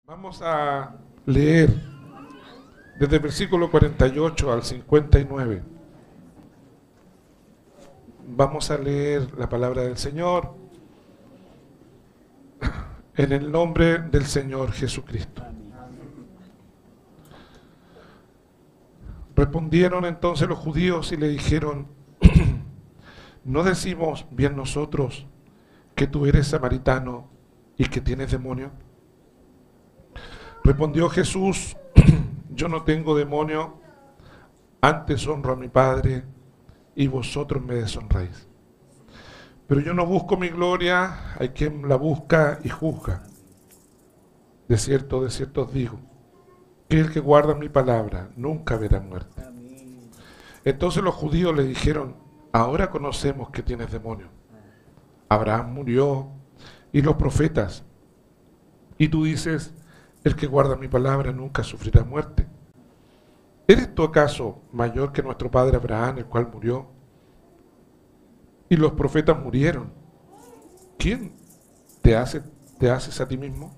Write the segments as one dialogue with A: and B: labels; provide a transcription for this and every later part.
A: Vamos a leer desde el versículo 48 al 59. Vamos a leer la palabra del Señor en el nombre del Señor Jesucristo. Respondieron entonces los judíos y le dijeron: ¿no decimos bien nosotros que tú eres samaritano y que tienes demonio? Respondió Jesús: yo no tengo demonio, antes honro a mi Padre y vosotros me deshonráis. Pero yo no busco mi gloria, hay quien la busca y juzga. De cierto os digo, que el que guarda mi palabra nunca verá muerte. Entonces los judíos le dijeron: ahora conocemos que tienes demonio. Abraham murió y los profetas, y tú dices: el que guarda mi palabra nunca sufrirá muerte. ¿Eres tú acaso mayor que nuestro padre Abraham, el cual murió? Y los profetas murieron. ¿Quién te haces a ti mismo?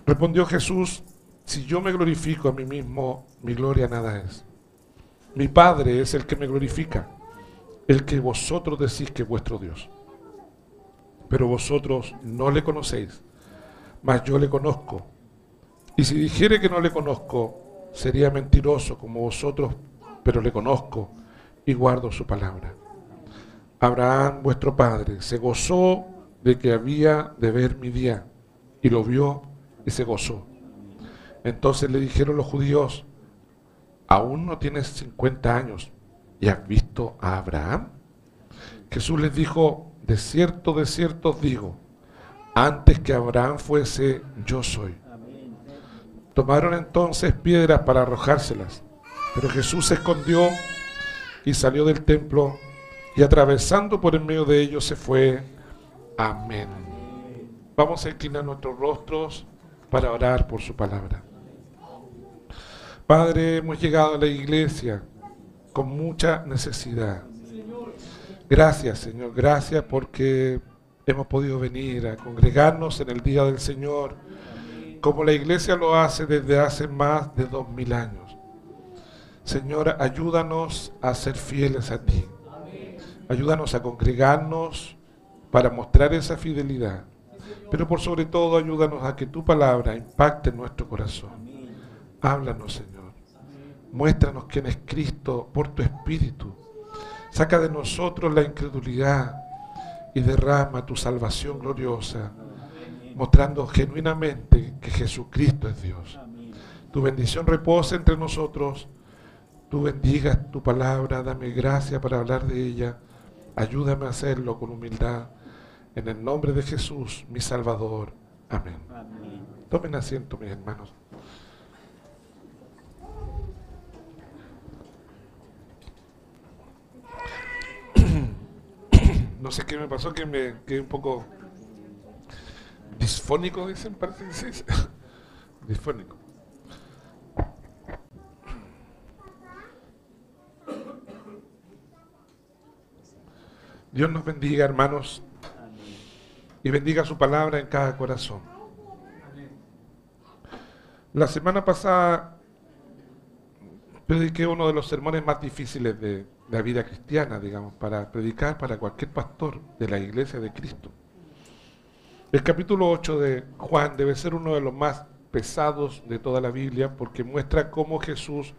A: Respondió Jesús: si yo me glorifico a mí mismo, mi gloria nada es. Mi Padre es el que me glorifica, el que vosotros decís que es vuestro Dios. Pero vosotros no le conocéis, mas yo le conozco. Y si dijere que no le conozco, sería mentiroso como vosotros, pero le conozco y guardo su palabra. Abraham, vuestro padre, se gozó de que había de ver mi día, y lo vio y se gozó. Entonces le dijeron los judíos: ¿aún no tienes 50 años y has visto a Abraham? Jesús les dijo: de cierto os digo, antes que Abraham fuese, yo soy. Tomaron entonces piedras para arrojárselas, pero Jesús se escondió y salió del templo, y atravesando por en medio de ellos se fue. Amén. Vamos a inclinar nuestros rostros para orar por su palabra. Padre, hemos llegado a la iglesia con mucha necesidad. Gracias, Señor, gracias porque hemos podido venir a congregarnos en el día del Señor, como la iglesia lo hace desde hace más de 2000 años. Señor, ayúdanos a ser fieles a ti. Ayúdanos a congregarnos para mostrar esa fidelidad. Pero por sobre todo, ayúdanos a que tu palabra impacte en nuestro corazón. Háblanos, Señor. Muéstranos quién es Cristo por tu Espíritu. Saca de nosotros la incredulidad y derrama tu salvación gloriosa, mostrando genuinamente que Jesucristo es Dios. Tu bendición reposa entre nosotros. Tú bendigas tu palabra, dame gracia para hablar de ella. Ayúdame a hacerlo con humildad. En el nombre de Jesús, mi Salvador. Amén. Tomen asiento, mis hermanos. No sé qué me pasó, que me quedé un poco disfónico, dicen, parece que se dice. Disfónico. Dios nos bendiga, hermanos, y bendiga su palabra en cada corazón. La semana pasada prediqué uno de los sermones más difíciles de la vida cristiana, digamos, para predicar para cualquier pastor de la iglesia de Cristo. El capítulo 8 de Juan debe ser uno de los más pesados de toda la Biblia, porque muestra cómo Jesús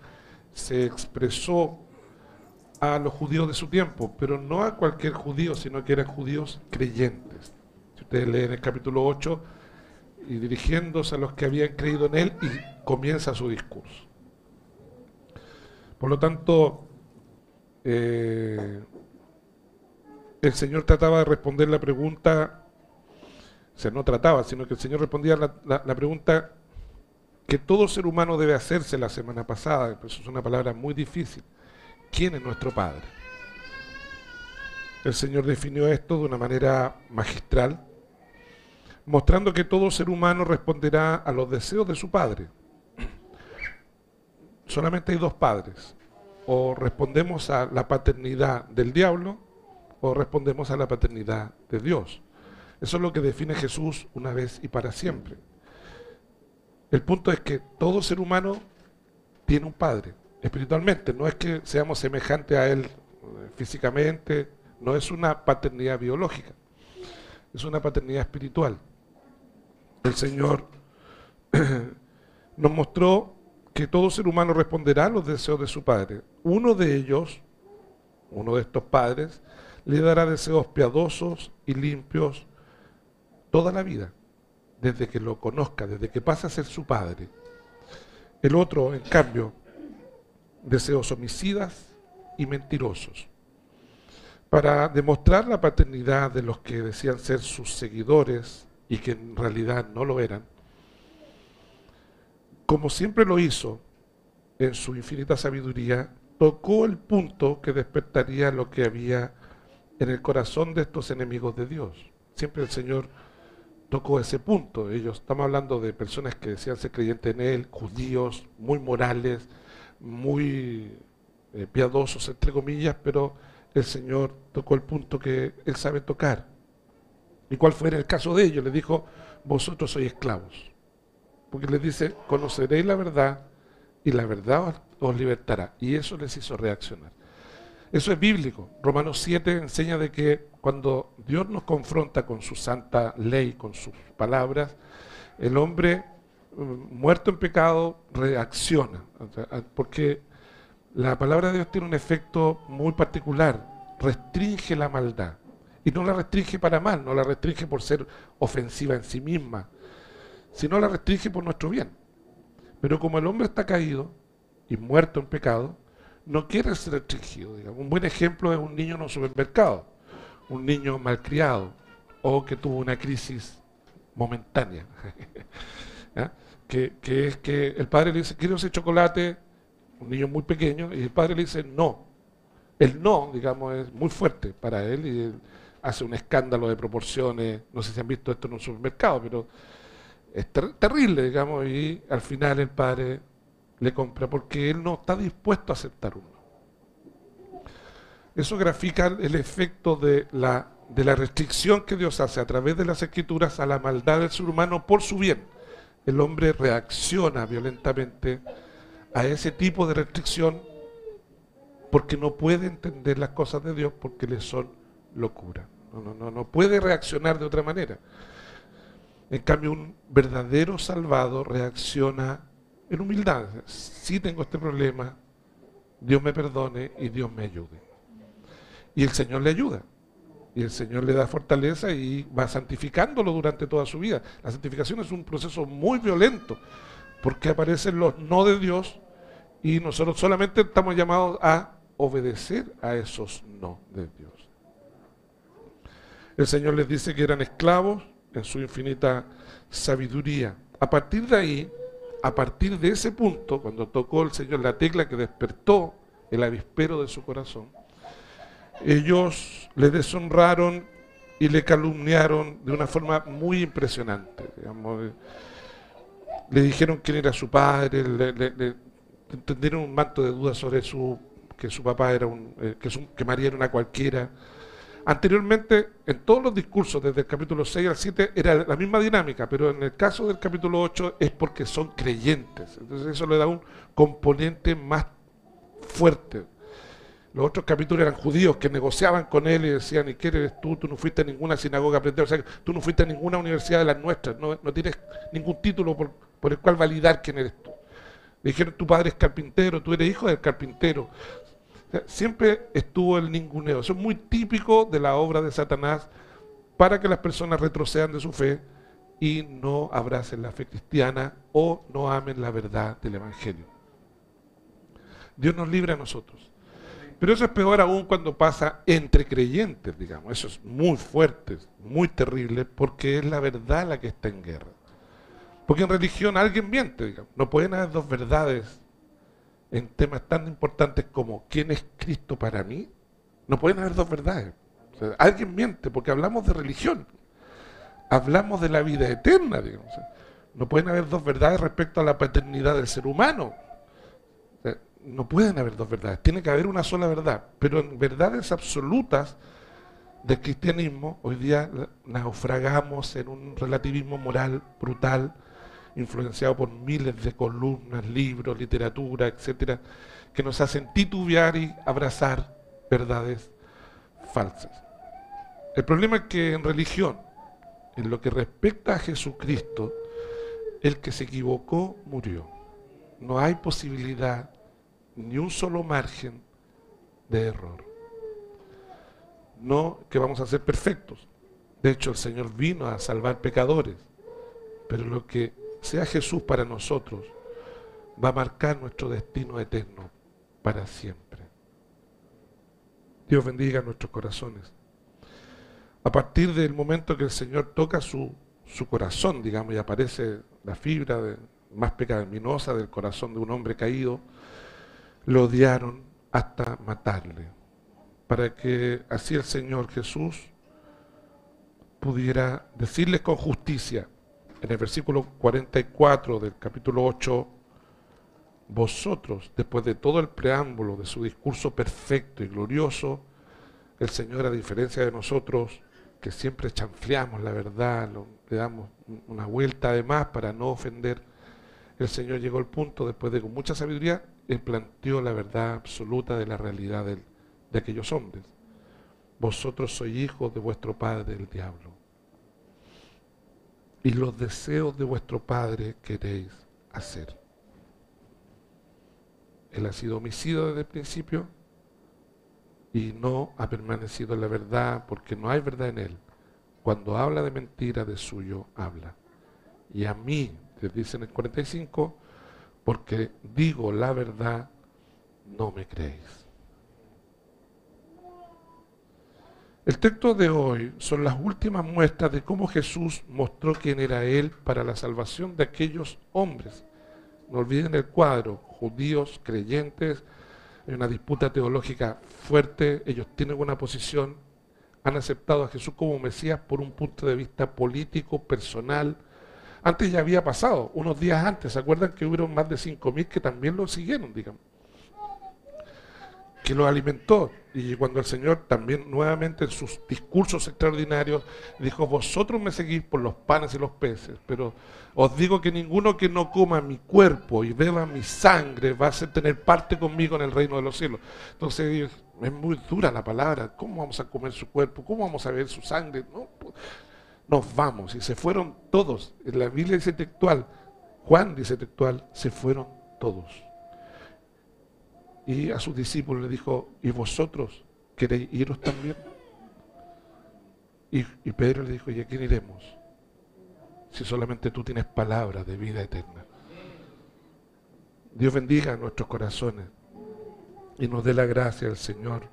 A: se expresó a los judíos de su tiempo, pero no a cualquier judío, sino que eran judíos creyentes. Si ustedes leen el capítulo 8, y dirigiéndose a los que habían creído en él, y comienza su discurso. Por lo tanto, el Señor trataba de responder la pregunta, o sea, no trataba, sino que el Señor respondía la pregunta que todo ser humano debe hacerse la semana pasada. Eso es una palabra muy difícil. ¿Quién es nuestro Padre? El Señor definió esto de una manera magistral, mostrando que todo ser humano responderá a los deseos de su Padre. Solamente hay dos padres. O respondemos a la paternidad del diablo, o respondemos a la paternidad de Dios. Eso es lo que define Jesús una vez y para siempre. El punto es que todo ser humano tiene un padre, espiritualmente. No es que seamos semejantes a él físicamente, no es una paternidad biológica, es una paternidad espiritual. El Señor nos mostró que todo ser humano responderá a los deseos de su padre. Uno de ellos, uno de estos padres, le dará deseos piadosos y limpios toda la vida, desde que lo conozca, desde que pase a ser su padre. El otro, en cambio, deseos homicidas y mentirosos. Para demostrar la paternidad de los que decían ser sus seguidores y que en realidad no lo eran, como siempre lo hizo en su infinita sabiduría, tocó el punto que despertaría lo que había en el corazón de estos enemigos de Dios. Siempre el Señor tocó ese punto. Estamos hablando de personas que decían ser creyentes en Él, judíos, muy morales, muy piadosos, entre comillas, pero el Señor tocó el punto que Él sabe tocar. ¿Y cuál fue en el caso de ellos? Les dijo, vosotros sois esclavos. Porque les dice, conoceréis la verdad y la verdad os libertará. Y eso les hizo reaccionar. Eso es bíblico. Romanos 7 enseña de que cuando Dios nos confronta con su santa ley, con sus palabras, el hombre muerto en pecado reacciona. Porque la palabra de Dios tiene un efecto muy particular. Restringe la maldad. Y no la restringe para mal, no la restringe por ser ofensiva en sí misma, sino la restringe por nuestro bien. Pero como el hombre está caído y muerto en pecado, no quiere ser restringido. Digamos. Un buen ejemplo es un niño en un supermercado, un niño malcriado o que tuvo una crisis momentánea. que es que el padre le dice, quiero ese chocolate, un niño muy pequeño, y el padre le dice no. El no, digamos, es muy fuerte para él y él hace un escándalo de proporciones. No sé si han visto esto en un supermercado, pero es terrible, digamos, y al final el padre le compra porque él no está dispuesto a aceptar uno. Eso grafica el efecto de la restricción que Dios hace a través de las Escrituras a la maldad del ser humano por su bien. El hombre reacciona violentamente a ese tipo de restricción porque no puede entender las cosas de Dios porque le son locura. No puede reaccionar de otra manera. En cambio, un verdadero salvado reacciona en humildad. Si tengo este problema, Dios me perdone y Dios me ayude. Y el Señor le ayuda. Y el Señor le da fortaleza y va santificándolo durante toda su vida. La santificación es un proceso muy violento, porque aparecen los no de Dios y nosotros solamente estamos llamados a obedecer a esos no de Dios. El Señor les dice que eran esclavos en su infinita sabiduría. A partir de ahí, a partir de ese punto, cuando tocó el Señor la tecla que despertó el avispero de su corazón, ellos le deshonraron y le calumniaron de una forma muy impresionante. Digamos, le dijeron quién era su padre, le tendieron un manto de dudas sobre que su papá era que María era una cualquiera. Anteriormente, en todos los discursos, desde el capítulo 6 al 7, era la misma dinámica, pero en el caso del capítulo 8 es porque son creyentes. Entonces eso le da un componente más fuerte. Los otros capítulos eran judíos que negociaban con él y decían, ¿y qué eres tú? Tú no fuiste a ninguna sinagoga a aprender, o sea, tú no fuiste a ninguna universidad de las nuestras, no tienes ningún título por el cual validar quién eres tú. Le dijeron, tu padre es carpintero, tú eres hijo del carpintero. O sea, siempre estuvo el ninguneo. Eso es muy típico de la obra de Satanás para que las personas retrocedan de su fe y no abracen la fe cristiana o no amen la verdad del Evangelio. Dios nos libre a nosotros. Pero eso es peor aún cuando pasa entre creyentes, digamos. Eso es muy fuerte, muy terrible, porque es la verdad la que está en guerra. Porque en religión alguien miente, digamos. No pueden haber dos verdades en temas tan importantes como ¿quién es Cristo para mí? No pueden haber dos verdades. O sea, alguien miente porque hablamos de religión. Hablamos de la vida eterna, digamos. O sea, no pueden haber dos verdades respecto a la paternidad del ser humano. No pueden haber dos verdades, tiene que haber una sola verdad, pero en verdades absolutas del cristianismo hoy día naufragamos en un relativismo moral brutal influenciado por miles de columnas, libros, literatura, etcétera, que nos hacen titubear y abrazar verdades falsas. El problema es que en religión, en lo que respecta a Jesucristo, el que se equivocó murió. No hay posibilidad, ni un solo margen de error. No que vamos a ser perfectos. De hecho, el Señor vino a salvar pecadores. Pero lo que sea Jesús para nosotros va a marcar nuestro destino eterno para siempre. Dios bendiga nuestros corazones. A partir del momento que el Señor toca su corazón, digamos, y aparece la fibra más pecaminosa del corazón de un hombre caído, lo odiaron hasta matarle, para que así el Señor Jesús pudiera decirles con justicia, en el versículo 44 del capítulo 8, vosotros, después de todo el preámbulo de su discurso perfecto y glorioso, el Señor, a diferencia de nosotros, que siempre chanfleamos la verdad, le damos una vuelta además para no ofender, el Señor llegó al punto, después de con mucha sabiduría, Él planteó la verdad absoluta de la realidad de aquellos hombres. Vosotros sois hijos de vuestro padre el diablo, y los deseos de vuestro padre queréis hacer. Él ha sido homicida desde el principio y no ha permanecido en la verdad porque no hay verdad en él. Cuando habla de mentira, de suyo habla. Y a mí, les dice en el 45, porque digo la verdad, no me creéis. El texto de hoy son las últimas muestras de cómo Jesús mostró quién era Él para la salvación de aquellos hombres. No olviden el cuadro, judíos, creyentes, hay una disputa teológica fuerte, ellos tienen una posición, han aceptado a Jesús como Mesías por un punto de vista político, personal. Antes ya había pasado, unos días antes, ¿se acuerdan que hubieron más de 5.000 que también lo siguieron, digamos? Que lo alimentó. Y cuando el Señor también nuevamente en sus discursos extraordinarios dijo, vosotros me seguís por los panes y los peces, pero os digo que ninguno que no coma mi cuerpo y beba mi sangre va a tener parte conmigo en el reino de los cielos. Entonces es muy dura la palabra, ¿cómo vamos a comer su cuerpo? ¿Cómo vamos a beber su sangre? No, nos vamos, y se fueron todos. En la Biblia dice textual, Juan dice textual, se fueron todos. Y a sus discípulos le dijo, ¿y vosotros queréis iros también? Y Pedro le dijo, ¿y a quién iremos? Si solamente tú tienes palabras de vida eterna. Dios bendiga nuestros corazones y nos dé la gracia al Señor.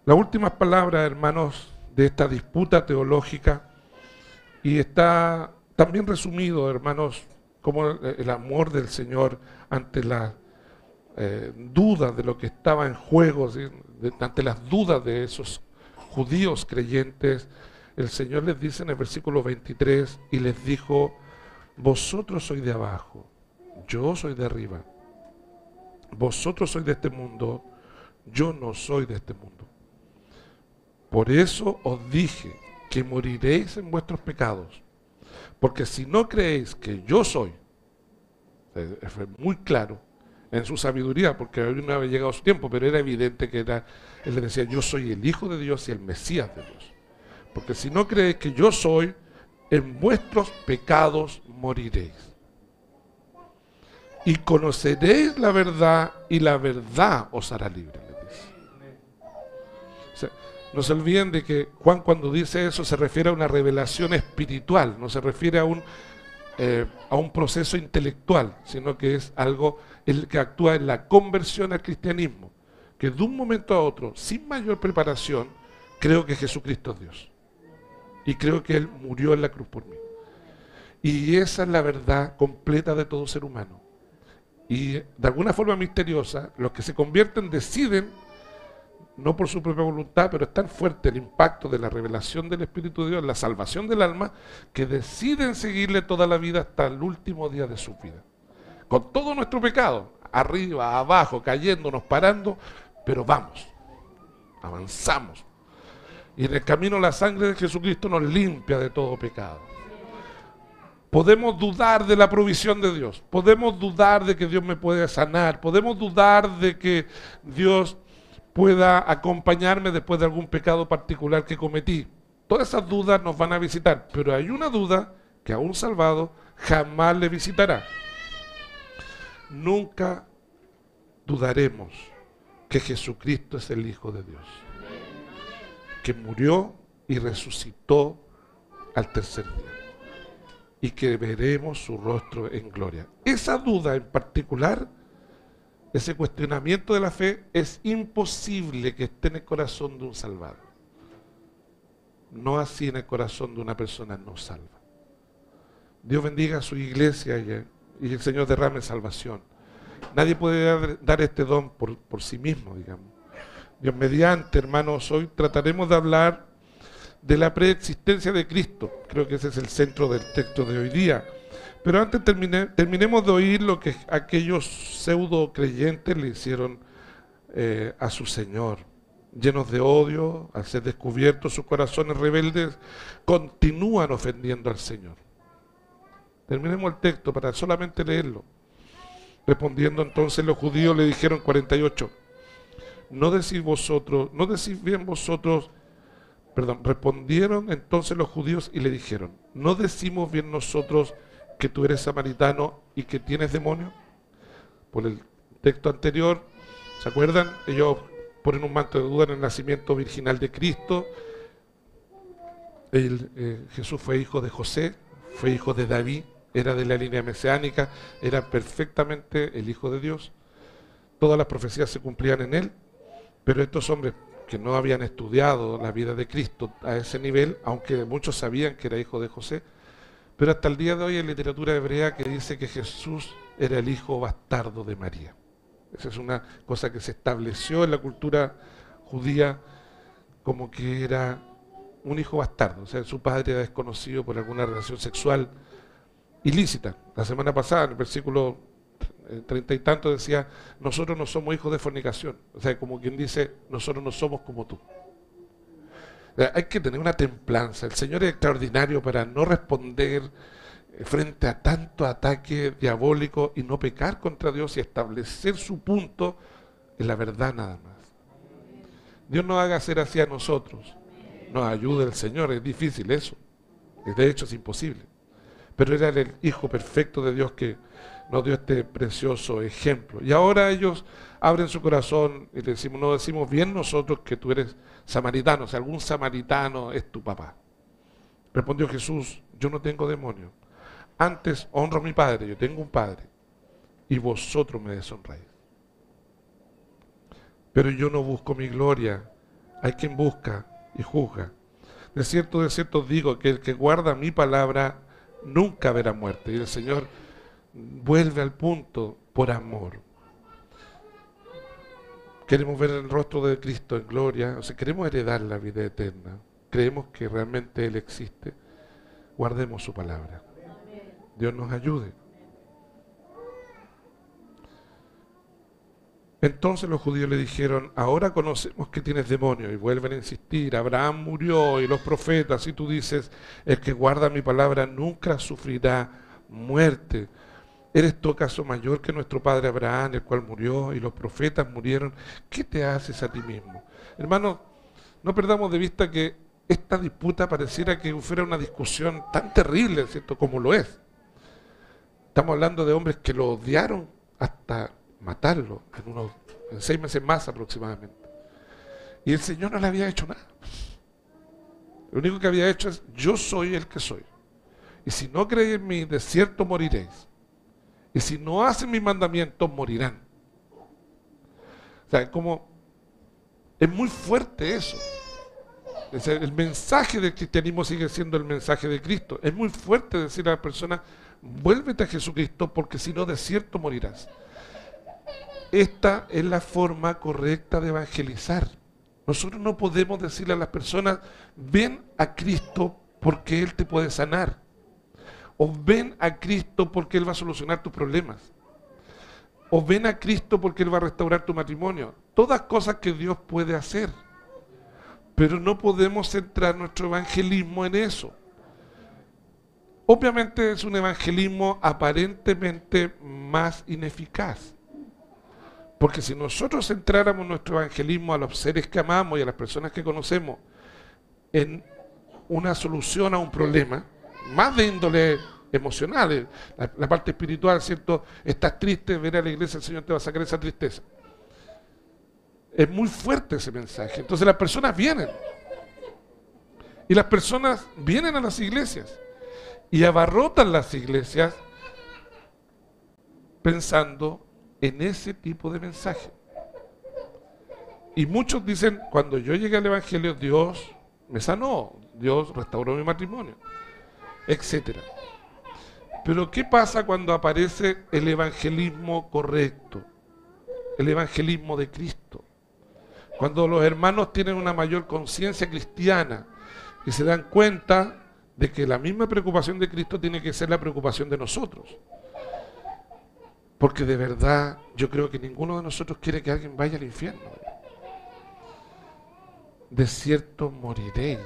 A: Las últimas palabras, hermanos, de esta disputa teológica, y está también resumido, hermanos, como el amor del Señor ante la dudas de lo que estaba en juego, ¿sí? Ante las dudas de esos judíos creyentes, el Señor les dice en el versículo 23, y les dijo, vosotros sois de abajo, yo soy de arriba, vosotros sois de este mundo, yo no soy de este mundo. Por eso os dije que moriréis en vuestros pecados, porque si no creéis que yo soy, fue muy claro, en su sabiduría, porque no había llegado su tiempo, pero era evidente que él le decía, yo soy el Hijo de Dios y el Mesías de Dios. Porque si no creéis que yo soy, en vuestros pecados moriréis. Y conoceréis la verdad, y la verdad os hará libre, le dice. O sea, no se olviden de que Juan cuando dice eso se refiere a una revelación espiritual, no se refiere a un proceso intelectual, sino que es algo el que actúa en la conversión al cristianismo, que de un momento a otro, sin mayor preparación, creo que Jesucristo es Dios y creo que Él murió en la cruz por mí, y esa es la verdad completa de todo ser humano. Y de alguna forma misteriosa, los que se convierten deciden, no por su propia voluntad, pero es tan fuerte el impacto de la revelación del Espíritu de Dios, la salvación del alma, que deciden seguirle toda la vida hasta el último día de su vida. Con todo nuestro pecado, arriba, abajo, cayéndonos, parando, pero vamos, avanzamos. Y en el camino la sangre de Jesucristo nos limpia de todo pecado. Podemos dudar de la provisión de Dios, podemos dudar de que Dios me puede sanar, podemos dudar de que Dios pueda acompañarme después de algún pecado particular que cometí. Todas esas dudas nos van a visitar, pero hay una duda que a un salvado jamás le visitará. Nunca dudaremos que Jesucristo es el Hijo de Dios, que murió y resucitó al tercer día, y que veremos su rostro en gloria. Esa duda en particular, ese cuestionamiento de la fe, es imposible que esté en el corazón de un salvado. No así en el corazón de una persona no salva. Dios bendiga a su iglesia y el Señor derrame salvación. Nadie puede dar este don por sí mismo, digamos. Dios mediante, hermanos, hoy trataremos de hablar de la preexistencia de Cristo. Creo que ese es el centro del texto de hoy día. Pero antes terminemos de oír lo que aquellos pseudo creyentes le hicieron a su Señor. Llenos de odio, al ser descubiertos sus corazones rebeldes, continúan ofendiendo al Señor. Terminemos el texto para solamente leerlo. Respondiendo entonces los judíos le dijeron, 48, respondieron entonces los judíos y le dijeron, ¿no decimos bien nosotros que tú eres samaritano y que tienes demonio? Por el texto anterior, ¿se acuerdan? Ellos ponen un manto de duda en el nacimiento virginal de Cristo. Jesús fue hijo de José, fue hijo de David, era de la línea mesiánica, era perfectamente el Hijo de Dios. Todas las profecías se cumplían en él, pero estos hombres que no habían estudiado la vida de Cristo a ese nivel, aunque muchos sabían que era hijo de José, pero hasta el día de hoy hay literatura hebrea que dice que Jesús era el hijo bastardo de María. Esa es una cosa que se estableció en la cultura judía como que era un hijo bastardo, o sea, su padre era desconocido por alguna relación sexual ilícita. La semana pasada, en el versículo 30 y tanto decía, nosotros no somos hijos de fornicación. O sea, como quien dice, nosotros no somos como tú. O sea, hay que tener una templanza. El Señor es extraordinario para no responder frente a tanto ataque diabólico y no pecar contra Dios y establecer su punto en la verdad nada más. Dios no haga ser así a nosotros. Nos ayude el Señor, es difícil eso. De hecho es imposible. Pero era el Hijo perfecto de Dios que nos dio este precioso ejemplo. Y ahora ellos abren su corazón y le decimos, no decimos bien nosotros que tú eres samaritano, o sea, algún samaritano es tu papá. Respondió Jesús, yo no tengo demonio. Antes honro a mi Padre, yo tengo un Padre, y vosotros me deshonráis. Pero yo no busco mi gloria, hay quien busca y juzga. De cierto os digo que el que guarda mi palabra nunca verá muerte. Y el Señor vuelve al punto por amor. Queremos ver el rostro de Cristo en gloria, o sea, queremos heredar la vida eterna. Creemos que realmente Él existe. Guardemos su palabra. Dios nos ayude. Entonces los judíos le dijeron, ahora conocemos que tienes demonio, y vuelven a insistir, Abraham murió y los profetas, y tú dices, el que guarda mi palabra nunca sufrirá muerte. ¿Eres tú acaso mayor que nuestro padre Abraham, el cual murió y los profetas murieron? ¿Qué te haces a ti mismo? Hermanos, no perdamos de vista que esta disputa pareciera que fuera una discusión tan terrible, ¿cierto?, como lo es. Estamos hablando de hombres que lo odiaron hasta matarlo en 6 meses más aproximadamente. Y el Señor no le había hecho nada. Lo único que había hecho es, yo soy el que soy. Y si no creéis en mí, de cierto moriréis. Y si no hacen mis mandamientos, morirán. O sea, es muy fuerte eso. El mensaje del cristianismo sigue siendo el mensaje de Cristo. Es muy fuerte decir a la persona, vuélvete a Jesucristo, porque si no, de cierto morirás. Esta es la forma correcta de evangelizar. Nosotros no podemos decirle a las personas, ven a Cristo porque Él te puede sanar. O ven a Cristo porque Él va a solucionar tus problemas. O ven a Cristo porque Él va a restaurar tu matrimonio. Todas cosas que Dios puede hacer. Pero no podemos centrar nuestro evangelismo en eso. Obviamente es un evangelismo aparentemente más ineficaz. Porque si nosotros centráramos nuestro evangelismo a los seres que amamos y a las personas que conocemos en una solución a un problema, más de índole emocional, la parte espiritual, ¿cierto? Estás triste, ven a la iglesia, el Señor te va a sacar esa tristeza. Es muy fuerte ese mensaje. Entonces las personas vienen. Y las personas vienen a las iglesias y abarrotan las iglesias pensando en ese tipo de mensaje. Y muchos dicen, cuando yo llegué al evangelio, Dios me sanó, Dios restauró mi matrimonio, etcétera. Pero ¿qué pasa cuando aparece el evangelismo correcto? El evangelismo de Cristo. Cuando los hermanos tienen una mayor conciencia cristiana y se dan cuenta de que la misma preocupación de Cristo tiene que ser la preocupación de nosotros. Porque de verdad yo creo que ninguno de nosotros quiere que alguien vaya al infierno. De cierto moriréis.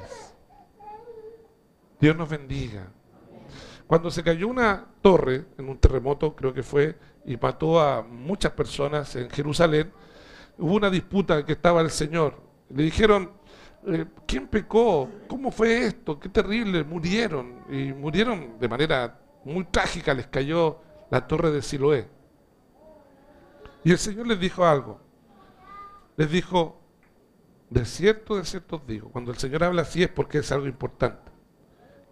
A: Dios nos bendiga. Cuando se cayó una torre en un terremoto, creo que fue, y mató a muchas personas en Jerusalén, hubo una disputa que estaba el Señor. Le dijeron, ¿quién pecó? ¿Cómo fue esto? Qué terrible, murieron. Y murieron de manera muy trágica, les cayó la torre de Siloé. Y el Señor les dijo algo. Les dijo, de cierto os digo, cuando el Señor habla así es porque es algo importante,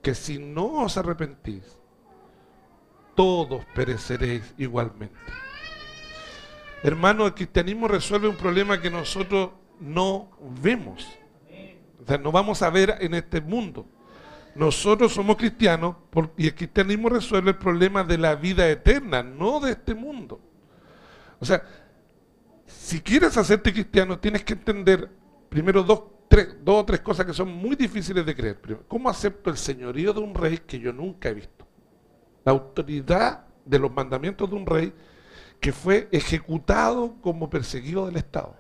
A: que si no os arrepentís, todos pereceréis igualmente. Hermano, el cristianismo resuelve un problema que nosotros no vemos. O sea, no vamos a ver en este mundo. Nosotros somos cristianos y el cristianismo resuelve el problema de la vida eterna, no de este mundo. O sea, si quieres hacerte cristiano, tienes que entender primero dos o tres cosas que son muy difíciles de creer. Primero, ¿cómo acepto el señorío de un rey que yo nunca he visto? La autoridad de los mandamientos de un rey que fue ejecutado como perseguido del Estado,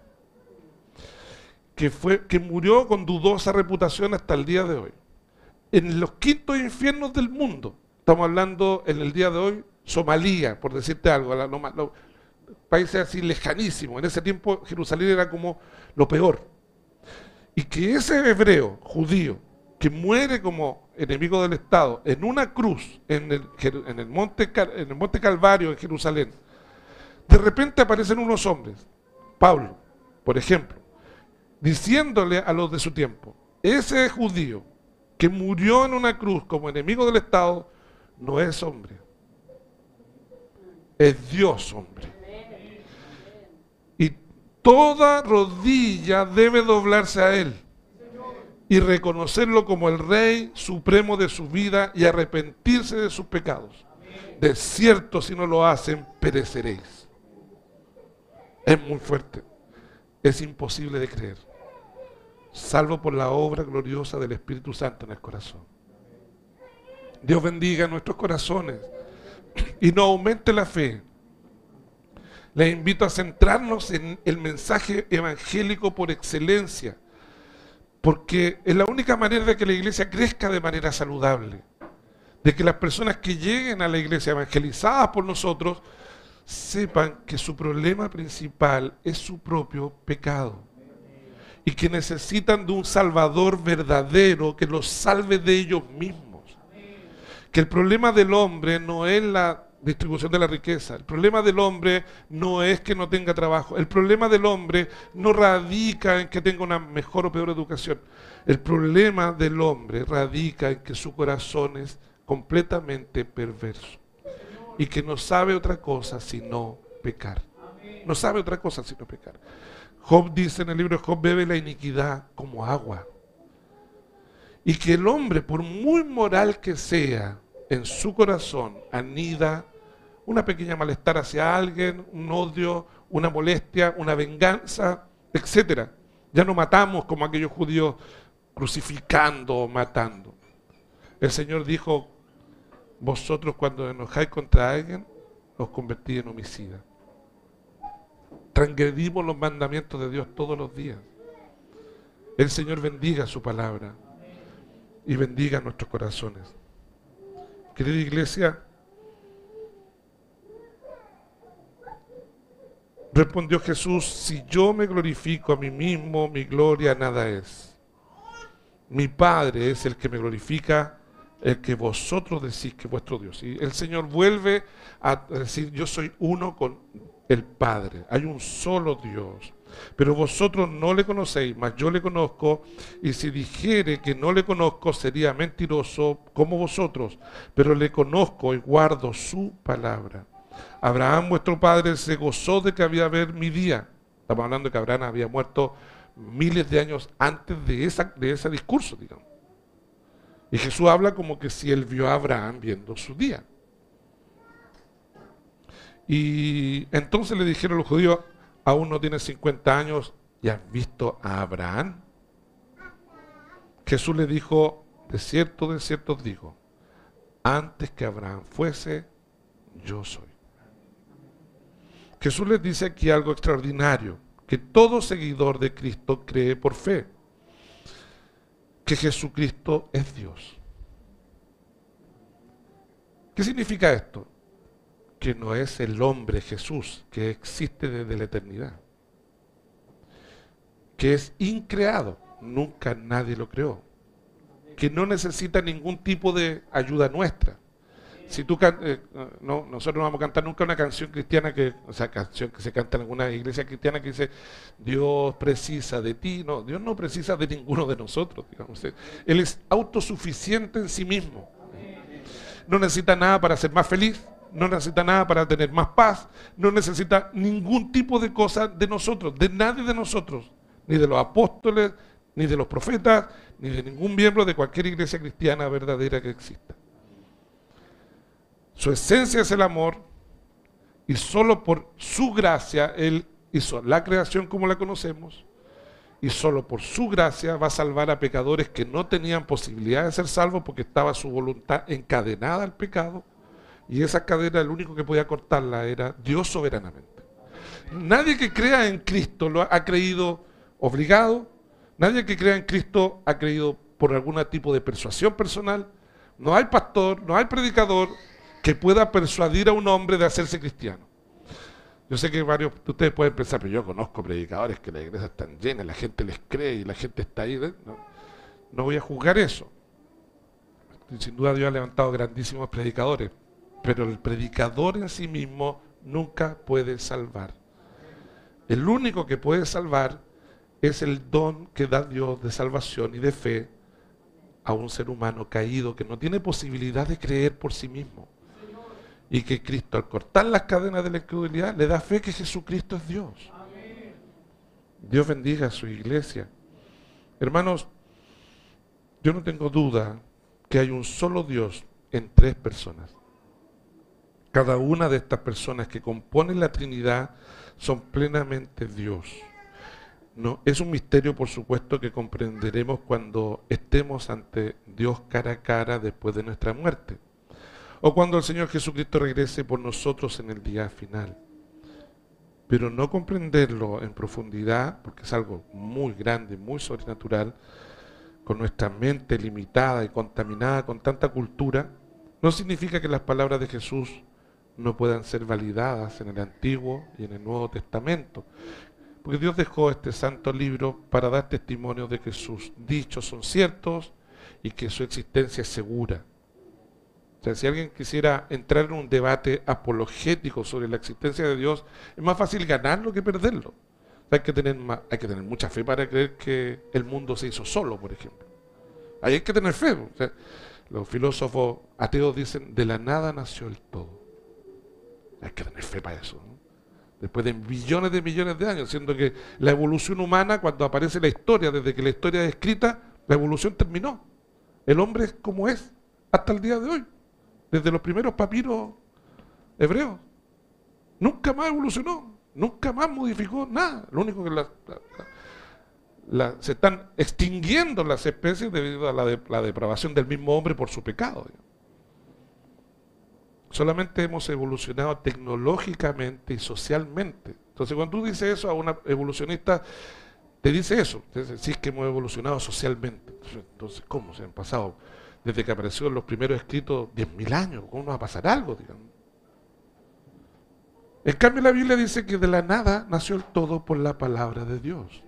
A: que murió con dudosa reputación hasta el día de hoy. En los quintos infiernos del mundo, estamos hablando en el día de hoy, Somalia, por decirte algo, países así lejanísimos. En ese tiempo Jerusalén era como lo peor. Y que ese hebreo, judío, que muere como enemigo del Estado en una cruz en el monte Calvario en Jerusalén, de repente aparecen unos hombres, Pablo, por ejemplo, diciéndole a los de su tiempo, ese judío que murió en una cruz como enemigo del Estado, no es hombre, es Dios hombre. Y toda rodilla debe doblarse a Él y reconocerlo como el Rey supremo de su vida y arrepentirse de sus pecados. De cierto, si no lo hacen, pereceréis. Es muy fuerte, es imposible de creer, salvo por la obra gloriosa del Espíritu Santo en el corazón. Dios bendiga nuestros corazones y nos aumente la fe. Les invito a centrarnos en el mensaje evangélico por excelencia, porque es la única manera de que la iglesia crezca de manera saludable, de que las personas que lleguen a la iglesia evangelizadas por nosotros sepan que su problema principal es su propio pecado y que necesitan de un Salvador verdadero que los salve de ellos mismos. Que el problema del hombre no es la distribución de la riqueza, el problema del hombre no es que no tenga trabajo, el problema del hombre no radica en que tenga una mejor o peor educación, el problema del hombre radica en que su corazón es completamente perverso y que no sabe otra cosa sino pecar. No sabe otra cosa sino pecar. Job dice en el libro de Job, bebe la iniquidad como agua. Y que el hombre, por muy moral que sea, en su corazón anida una pequeña malestar hacia alguien, un odio, una molestia, una venganza, etc. Ya no matamos como aquellos judíos crucificando o matando. El Señor dijo, vosotros cuando enojáis contra alguien, os convertís en homicidas. Transgredimos los mandamientos de Dios todos los días. El Señor bendiga su palabra y bendiga nuestros corazones. Querida iglesia, respondió Jesús, si yo me glorifico a mí mismo, mi gloria nada es. Mi Padre es el que me glorifica, el que vosotros decís que es vuestro Dios. Y el Señor vuelve a decir, yo soy uno con el Padre. Hay un solo Dios. Pero vosotros no le conocéis, mas yo le conozco, y si dijere que no le conozco, sería mentiroso como vosotros, pero le conozco y guardo su palabra. Abraham, vuestro padre, se gozó de que había haber mi día. Estamos hablando de que Abraham había muerto miles de años antes de ese discurso, digamos. Y Jesús habla como que si él vio a Abraham viendo su día. Y entonces le dijeron los judíos, aún no tienes 50 años y has visto a Abraham. Jesús le dijo, de cierto os digo, antes que Abraham fuese, yo soy. Jesús les dice aquí algo extraordinario, que todo seguidor de Cristo cree por fe, que Jesucristo es Dios. ¿Qué significa esto? Que no es el hombre Jesús, que existe desde la eternidad, que es increado, nunca nadie lo creó, que no necesita ningún tipo de ayuda nuestra. Si tú nosotros no vamos a cantar nunca una canción cristiana canción que se canta en alguna iglesia cristiana que dice Dios precisa de ti. No, Dios no precisa de ninguno de nosotros, digamos. Él es autosuficiente en sí mismo. No necesita nada para ser más feliz, no necesita nada para tener más paz, no necesita ningún tipo de cosa de nosotros, de nadie de nosotros, ni de los apóstoles, ni de los profetas, ni de ningún miembro de cualquier iglesia cristiana verdadera que exista. Su esencia es el amor y solo por su gracia Él hizo la creación como la conocemos y solo por su gracia va a salvar a pecadores que no tenían posibilidad de ser salvos porque estaba su voluntad encadenada al pecado y esa cadena el único que podía cortarla era Dios soberanamente. Nadie que crea en Cristo lo ha creído obligado, nadie que crea en Cristo ha creído por algún tipo de persuasión personal. No hay pastor, no hay predicador que pueda persuadir a un hombre de hacerse cristiano. Yo sé que varios de ustedes pueden pensar, pero yo conozco predicadores que las iglesias están llenas, la gente les cree y la gente está ahí. No voy a juzgar eso. Sin duda Dios ha levantado grandísimos predicadores, pero el predicador en sí mismo nunca puede salvar. El único que puede salvar es el don que da Dios de salvación y de fe a un ser humano caído que no tiene posibilidad de creer por sí mismo. Y que Cristo, al cortar las cadenas de la incredulidad, le da fe que Jesucristo es Dios. Dios bendiga a su iglesia. Hermanos, yo no tengo duda que hay un solo Dios en tres personas. Cada una de estas personas que componen la Trinidad son plenamente Dios. No, es un misterio, por supuesto, que comprenderemos cuando estemos ante Dios cara a cara después de nuestra muerte. O cuando el Señor Jesucristo regrese por nosotros en el día final. Pero no comprenderlo en profundidad, porque es algo muy grande, muy sobrenatural, con nuestra mente limitada y contaminada con tanta cultura, no significa que las palabras de Jesús no puedan ser validadas en el Antiguo y en el Nuevo Testamento. Porque Dios dejó este santo libro para dar testimonio de que sus dichos son ciertos y que su existencia es segura. O sea, si alguien quisiera entrar en un debate apologético sobre la existencia de Dios, es más fácil ganarlo que perderlo. O sea, hay que tener mucha fe para creer que el mundo se hizo solo, por ejemplo. Ahí hay que tener fe. O sea, los filósofos ateos dicen, de la nada nació el todo. Hay que tener fe para eso, ¿no? Después de millones de años, siendo que la evolución humana, cuando aparece la historia, desde que la historia es escrita, la evolución terminó. El hombre es como es hasta el día de hoy. Desde los primeros papiros hebreos. Nunca más evolucionó, nunca más modificó nada. Lo único que se están extinguiendo las especies debido a la depravación del mismo hombre por su pecado. Solamente hemos evolucionado tecnológicamente y socialmente. Entonces cuando tú dices eso a una evolucionista, te dice eso. Sí, es que hemos evolucionado socialmente. Entonces ¿cómo? Se han pasado desde que apareció en los primeros escritos, 10.000 años. ¿Cómo no va a pasar algo, digamos? En cambio, la Biblia dice que de la nada nació el todo por la palabra de Dios.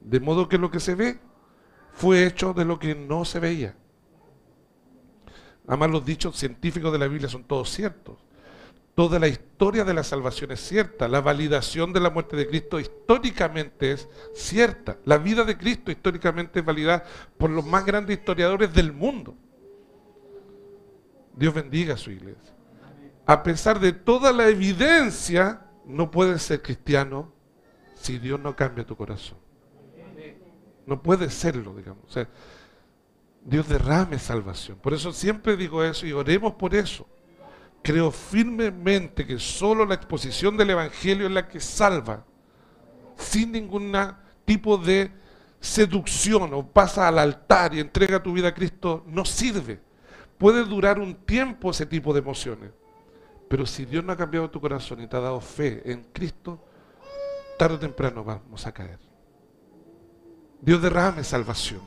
A: De modo que lo que se ve fue hecho de lo que no se veía. Además, los dichos científicos de la Biblia son todos ciertos. Toda la historia de la salvación es cierta. La validación de la muerte de Cristo históricamente es cierta. La vida de Cristo históricamente es validada por los más grandes historiadores del mundo. Dios bendiga a su iglesia. A pesar de toda la evidencia, no puedes ser cristiano si Dios no cambia tu corazón. No puedes serlo, digamos. O sea, Dios derrame salvación. Por eso siempre digo eso y oremos por eso. Creo firmemente que solo la exposición del Evangelio es la que salva, sin ningún tipo de seducción, o pasa al altar y entrega tu vida a Cristo, no sirve. Puede durar un tiempo ese tipo de emociones, pero si Dios no ha cambiado tu corazón y te ha dado fe en Cristo, tarde o temprano vamos a caer. Dios derrame salvación.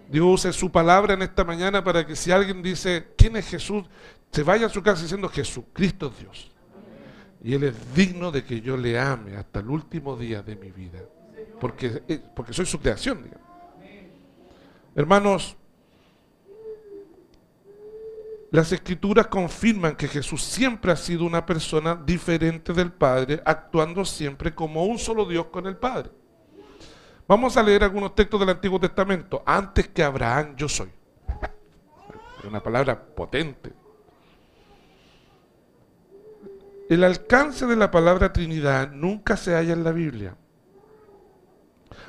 A: Dios use su palabra en esta mañana para que si alguien dice, ¿quién es Jesús?, se vaya a su casa diciendo, Jesucristo es Dios. Y Él es digno de que yo le ame hasta el último día de mi vida. Porque soy su creación, digamos. Hermanos, las Escrituras confirman que Jesús siempre ha sido una persona diferente del Padre, actuando siempre como un solo Dios con el Padre. Vamos a leer algunos textos del Antiguo Testamento. Antes que Abraham, yo soy. Es una palabra potente. El alcance de la palabra Trinidad nunca se halla en la Biblia.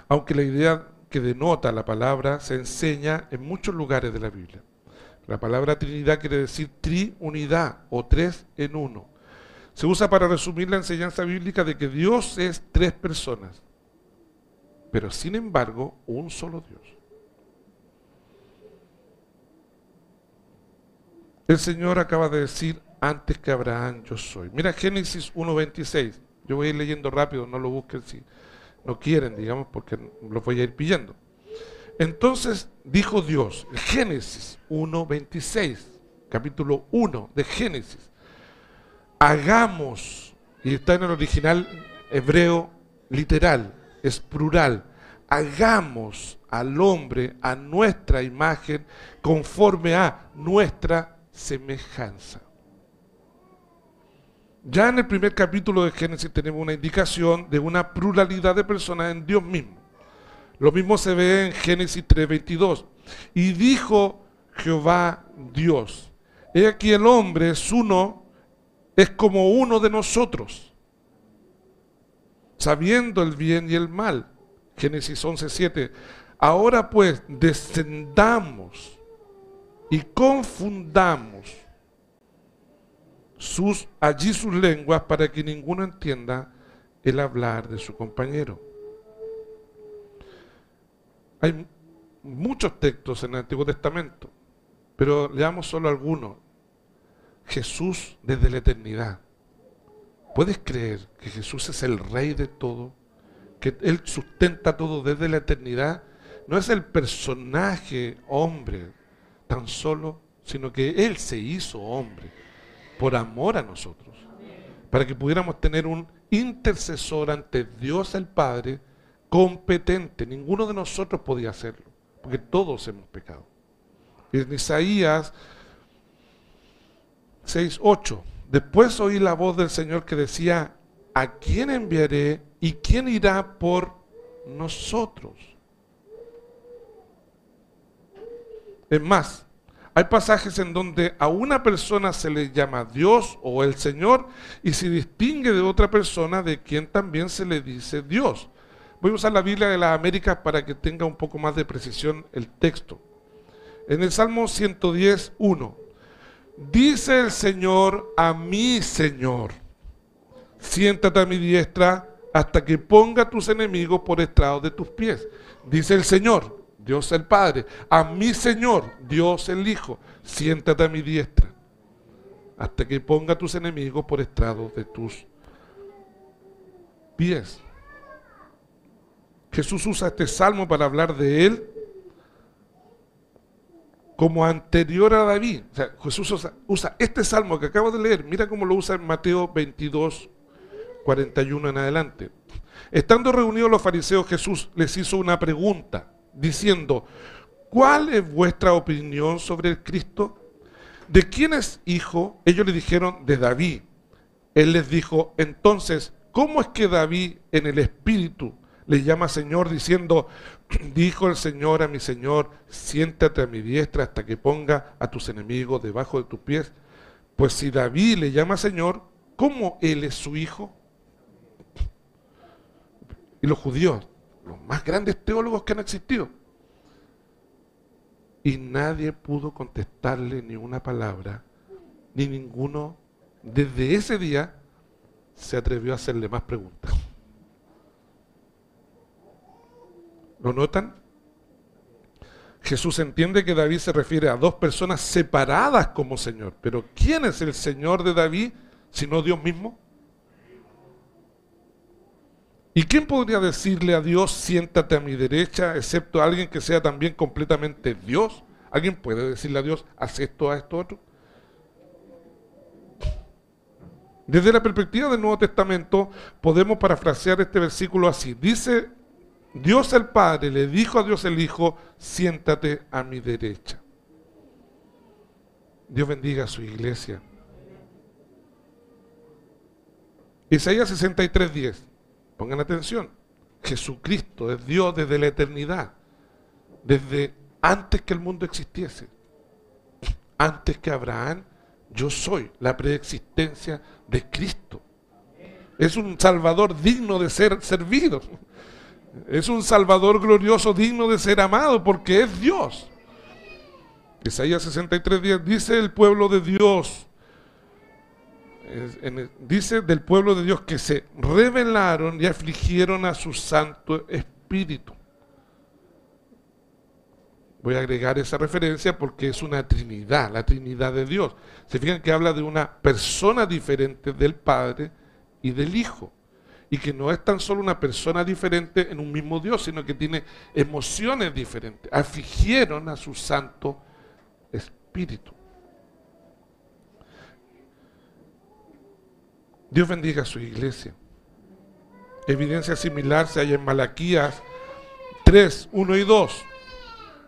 A: Aunque la idea que denota la palabra se enseña en muchos lugares de la Biblia. La palabra Trinidad quiere decir triunidad o tres en uno. Se usa para resumir la enseñanza bíblica de que Dios es tres personas, pero sin embargo un solo Dios. El Señor acaba de decir, antes que Abraham yo soy. Mira Génesis 1:26. Yo voy a ir leyendo rápido, no lo busquen si no quieren, digamos, porque los voy a ir pillando. Entonces dijo Dios, Génesis 1:26, capítulo 1 de Génesis, hagamos, y está en el original hebreo literal, es plural, hagamos al hombre a nuestra imagen, conforme a nuestra semejanza. Ya en el primer capítulo de Génesis tenemos una indicación de una pluralidad de personas en Dios mismo. Lo mismo se ve en Génesis 3:22. Y dijo Jehová Dios, he aquí el hombre es como uno de nosotros, sabiendo el bien y el mal. Génesis 11:7. Ahora pues descendamos y confundamos allí sus lenguas para que ninguno entienda el hablar de su compañero. Hay muchos textos en el Antiguo Testamento, pero leamos solo algunos. Jesús desde la eternidad. ¿Puedes creer que Jesús es el Rey de todo? Que Él sustenta todo desde la eternidad. No es el personaje hombre tan solo, sino que Él se hizo hombre por amor a nosotros, para que pudiéramos tener un intercesor ante Dios el Padre competente. Ninguno de nosotros podía hacerlo, porque todos hemos pecado. En Isaías 6:8, después oí la voz del Señor que decía, ¿a quién enviaré y quién irá por nosotros? Es más, hay pasajes en donde a una persona se le llama Dios o el Señor y se distingue de otra persona de quien también se le dice Dios. Voy a usar la Biblia de las Américas para que tenga un poco más de precisión el texto. En el Salmo 110:1, dice el Señor a mi Señor, siéntate a mi diestra hasta que ponga a tus enemigos por estrado de tus pies. Dice el Señor, Dios el Padre, a mi Señor, Dios el Hijo, siéntate a mi diestra, hasta que ponga a tus enemigos por estrado de tus pies. Jesús usa este salmo para hablar de Él como anterior a David. O sea, Jesús usa este salmo que acabo de leer, mira cómo lo usa en Mateo 22, 41 en adelante. Estando reunidos los fariseos, Jesús les hizo una pregunta, diciendo: ¿cuál es vuestra opinión sobre el Cristo? ¿De quién es hijo? Ellos le dijeron: de David. Él les dijo: entonces, ¿cómo es que David en el Espíritu le llama Señor, diciendo: dijo el Señor a mi Señor, siéntate a mi diestra hasta que ponga a tus enemigos debajo de tus pies? Pues si David le llama Señor, ¿cómo él es su hijo? Y los judíos, los más grandes teólogos que han existido, y nadie pudo contestarle ni una palabra, ni ninguno, desde ese día, se atrevió a hacerle más preguntas. ¿Lo notan? Jesús entiende que David se refiere a dos personas separadas como Señor. Pero ¿quién es el Señor de David sino Dios mismo? ¿Y quién podría decirle a Dios: siéntate a mi derecha, excepto alguien que sea también completamente Dios? ¿Alguien puede decirle a Dios: haz esto, haz esto otro? Desde la perspectiva del Nuevo Testamento podemos parafrasear este versículo así. Dice: Dios el Padre le dijo a Dios el Hijo: siéntate a mi derecha. Dios bendiga a su iglesia. Isaías 63:10. Pongan atención. Jesucristo es Dios desde la eternidad, desde antes que el mundo existiese. Antes que Abraham, yo soy la preexistencia de Cristo. Es un Salvador digno de ser servido. Es un Salvador glorioso digno de ser amado porque es Dios. Isaías 63:10 dice: el pueblo de Dios, dice del pueblo de Dios que se rebelaron y afligieron a su Santo Espíritu. Voy a agregar esa referencia porque es una Trinidad, la Trinidad de Dios. Se fijan que habla de una persona diferente del Padre y del Hijo. Y que no es tan solo una persona diferente en un mismo Dios, sino que tiene emociones diferentes. Afligieron a su Santo Espíritu. Dios bendiga a su iglesia. Evidencia similar se halla en Malaquías 3, 1 y 2.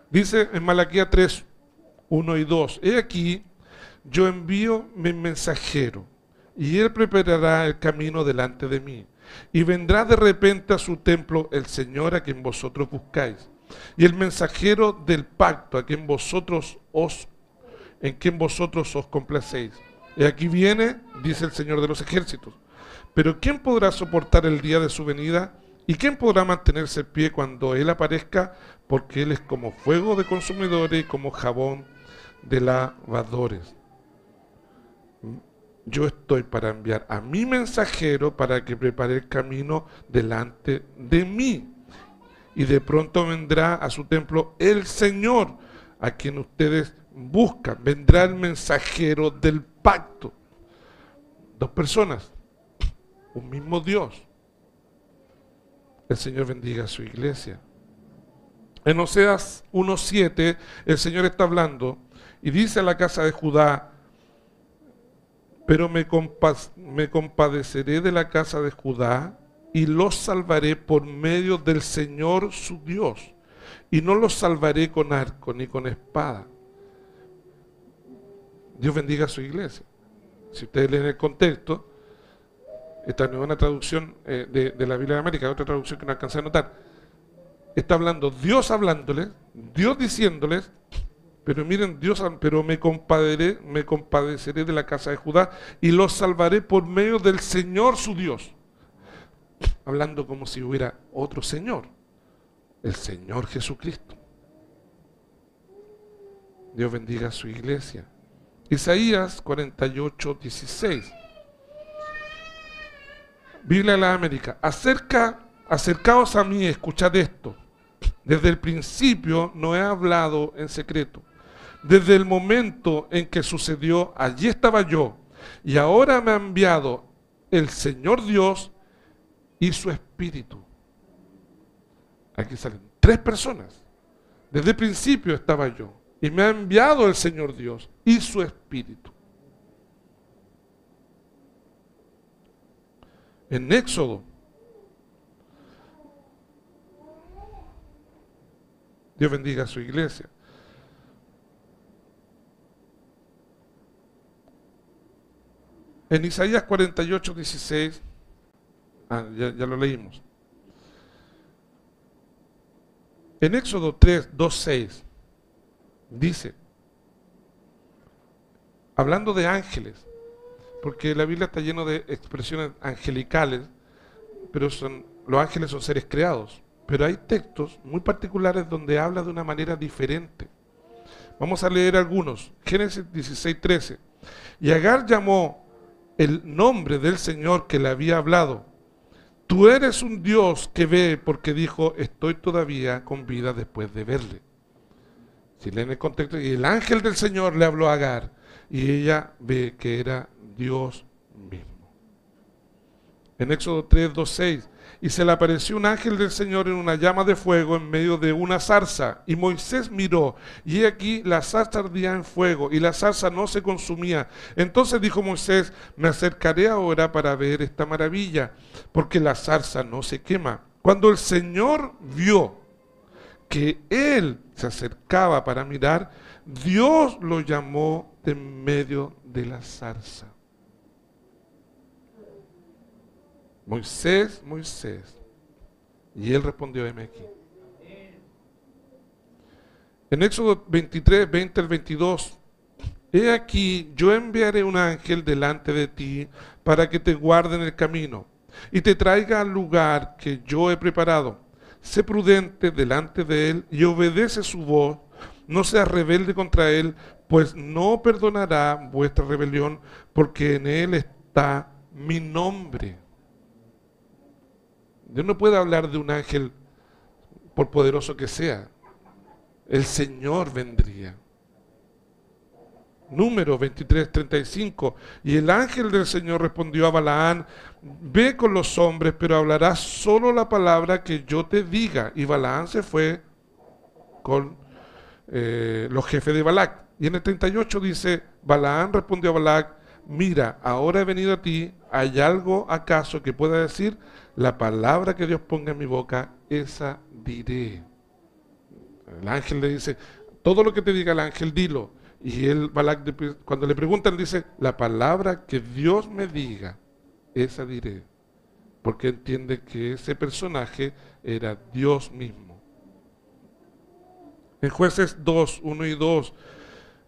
A: Dice en Malaquías 3, 1 y 2: he aquí, yo envío mi mensajero, y él preparará el camino delante de mí. Y vendrá de repente a su templo el Señor a quien vosotros buscáis, y el mensajero del pacto en quien vosotros os complacéis. Y aquí viene, dice el Señor de los ejércitos. Pero ¿quién podrá soportar el día de su venida? ¿Y quién podrá mantenerse en pie cuando Él aparezca? Porque Él es como fuego de consumidores y como jabón de lavadores. Yo estoy para enviar a mi mensajero para que prepare el camino delante de mí. Y de pronto vendrá a su templo el Señor, a quien ustedes buscan. Vendrá el mensajero del pacto. Dos personas, un mismo Dios. El Señor bendiga a su iglesia. En Oseas 1:7 el Señor está hablando y dice a la casa de Judá: pero me compadeceré de la casa de Judá y los salvaré por medio del Señor su Dios, y no los salvaré con arco ni con espada. Dios bendiga a su iglesia. Si ustedes leen el contexto, esta no es una traducción de la Biblia de América, es otra traducción que no alcancé a notar. Está hablando Dios hablándoles, Dios diciéndoles: pero miren, pero me compadeceré de la casa de Judá y los salvaré por medio del Señor su Dios. Hablando como si hubiera otro Señor, el Señor Jesucristo. Dios bendiga a su iglesia. Isaías 48:16. Biblia de la América: acercaos a mí, escuchad esto. Desde el principio no he hablado en secreto. Desde el momento en que sucedió, allí estaba yo. Y ahora me ha enviado el Señor Dios y su Espíritu. Aquí salen tres personas. Desde el principio estaba yo. y me ha enviado el Señor Dios y su Espíritu. En Éxodo, Dios bendiga a su iglesia. En Isaías 48, 16, ya lo leímos. En Éxodo 3, 2, 6, dice, hablando de ángeles, porque la Biblia está llena de expresiones angelicales, pero los ángeles son seres creados. Pero hay textos muy particulares donde habla de una manera diferente. Vamos a leer algunos. Génesis 16, 13. Y Agar llamó el nombre del Señor que le había hablado. Tú eres un Dios que ve, porque dijo, estoy todavía con vida después de verle. Si leen el contexto, y el ángel del Señor le habló a Agar, y ella ve que era Dios mismo. En Éxodo 3, 2, 6. Y se le apareció un ángel del Señor en una llama de fuego en medio de una zarza. Y Moisés miró, y he aquí la zarza ardía en fuego, y la zarza no se consumía. Entonces dijo Moisés, me acercaré ahora para ver esta maravilla, porque la zarza no se quema. Cuando el Señor vio que él se acercaba para mirar, Dios lo llamó de en medio de la zarza. Moisés, Moisés. Y él respondió, heme aquí. En Éxodo 23, 20 al 22. He aquí, yo enviaré un ángel delante de ti para que te guarde en el camino y te traiga al lugar que yo he preparado. Sé prudente delante de él y obedece su voz. No seas rebelde contra él, pues no perdonará vuestra rebelión, porque en él está mi nombre. Dios no puede hablar de un ángel por poderoso que sea. El Señor vendría. Número 23, 35. Y el ángel del Señor respondió a Balaán, ve con los hombres, pero hablarás solo la palabra que yo te diga. Y Balaán se fue con los jefes de Balac. Y en el 38 dice, Balaán respondió a Balac, mira, ahora he venido a ti, ¿hay algo acaso que pueda decir? La palabra que Dios ponga en mi boca, esa diré. El ángel le dice, todo lo que te diga el ángel, dilo. Y él, Balac, cuando le preguntan, dice, la palabra que Dios me diga, esa diré. Porque entiende que ese personaje era Dios mismo. En Jueces 2, 1 y 2,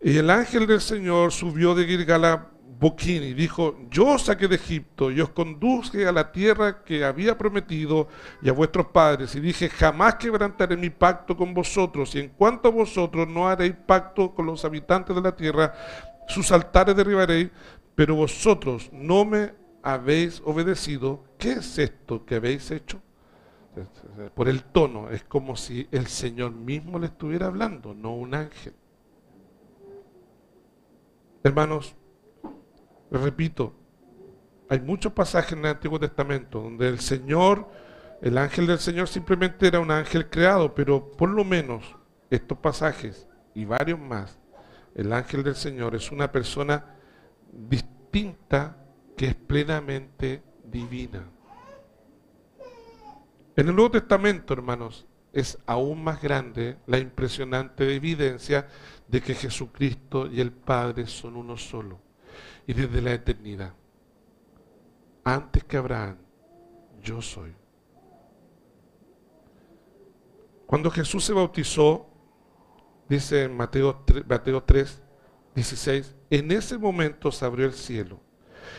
A: y el ángel del Señor subió de Gilgal a Boquín y dijo, yo os saqué de Egipto y os conduje a la tierra que había prometido y a vuestros padres, y dije, jamás quebrantaré mi pacto con vosotros, y en cuanto a vosotros no haréis pacto con los habitantes de la tierra, sus altares derribaréis, pero vosotros no me habéis obedecido. ¿Qué es esto que habéis hecho? Por el tono, es como si el Señor mismo le estuviera hablando, no un ángel. Hermanos, les repito, hay muchos pasajes en el Antiguo Testamento donde el Señor, el ángel del Señor simplemente era un ángel creado, pero por lo menos estos pasajes y varios más, el ángel del Señor es una persona distinta que es plenamente divina. En el Nuevo Testamento, hermanos, es aún más grande la impresionante evidencia de que Jesucristo y el Padre son uno solo. Y desde la eternidad, antes que Abraham, yo soy. Cuando Jesús se bautizó, dice en Mateo 3, 16, en ese momento se abrió el cielo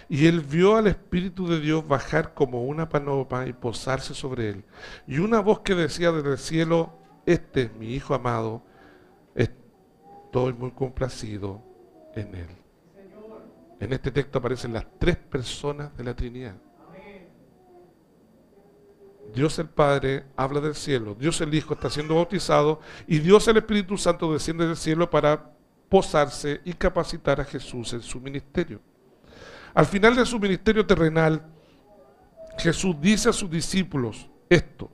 A: y él vio al Espíritu de Dios bajar como una paloma y posarse sobre él. Y una voz que decía desde el cielo, este es mi Hijo amado, estoy muy complacido en él. En este texto aparecen las tres personas de la Trinidad. Dios el Padre habla del cielo, Dios el Hijo está siendo bautizado y Dios el Espíritu Santo desciende del cielo para posarse y capacitar a Jesús en su ministerio. Al final de su ministerio terrenal, Jesús dice a sus discípulos esto,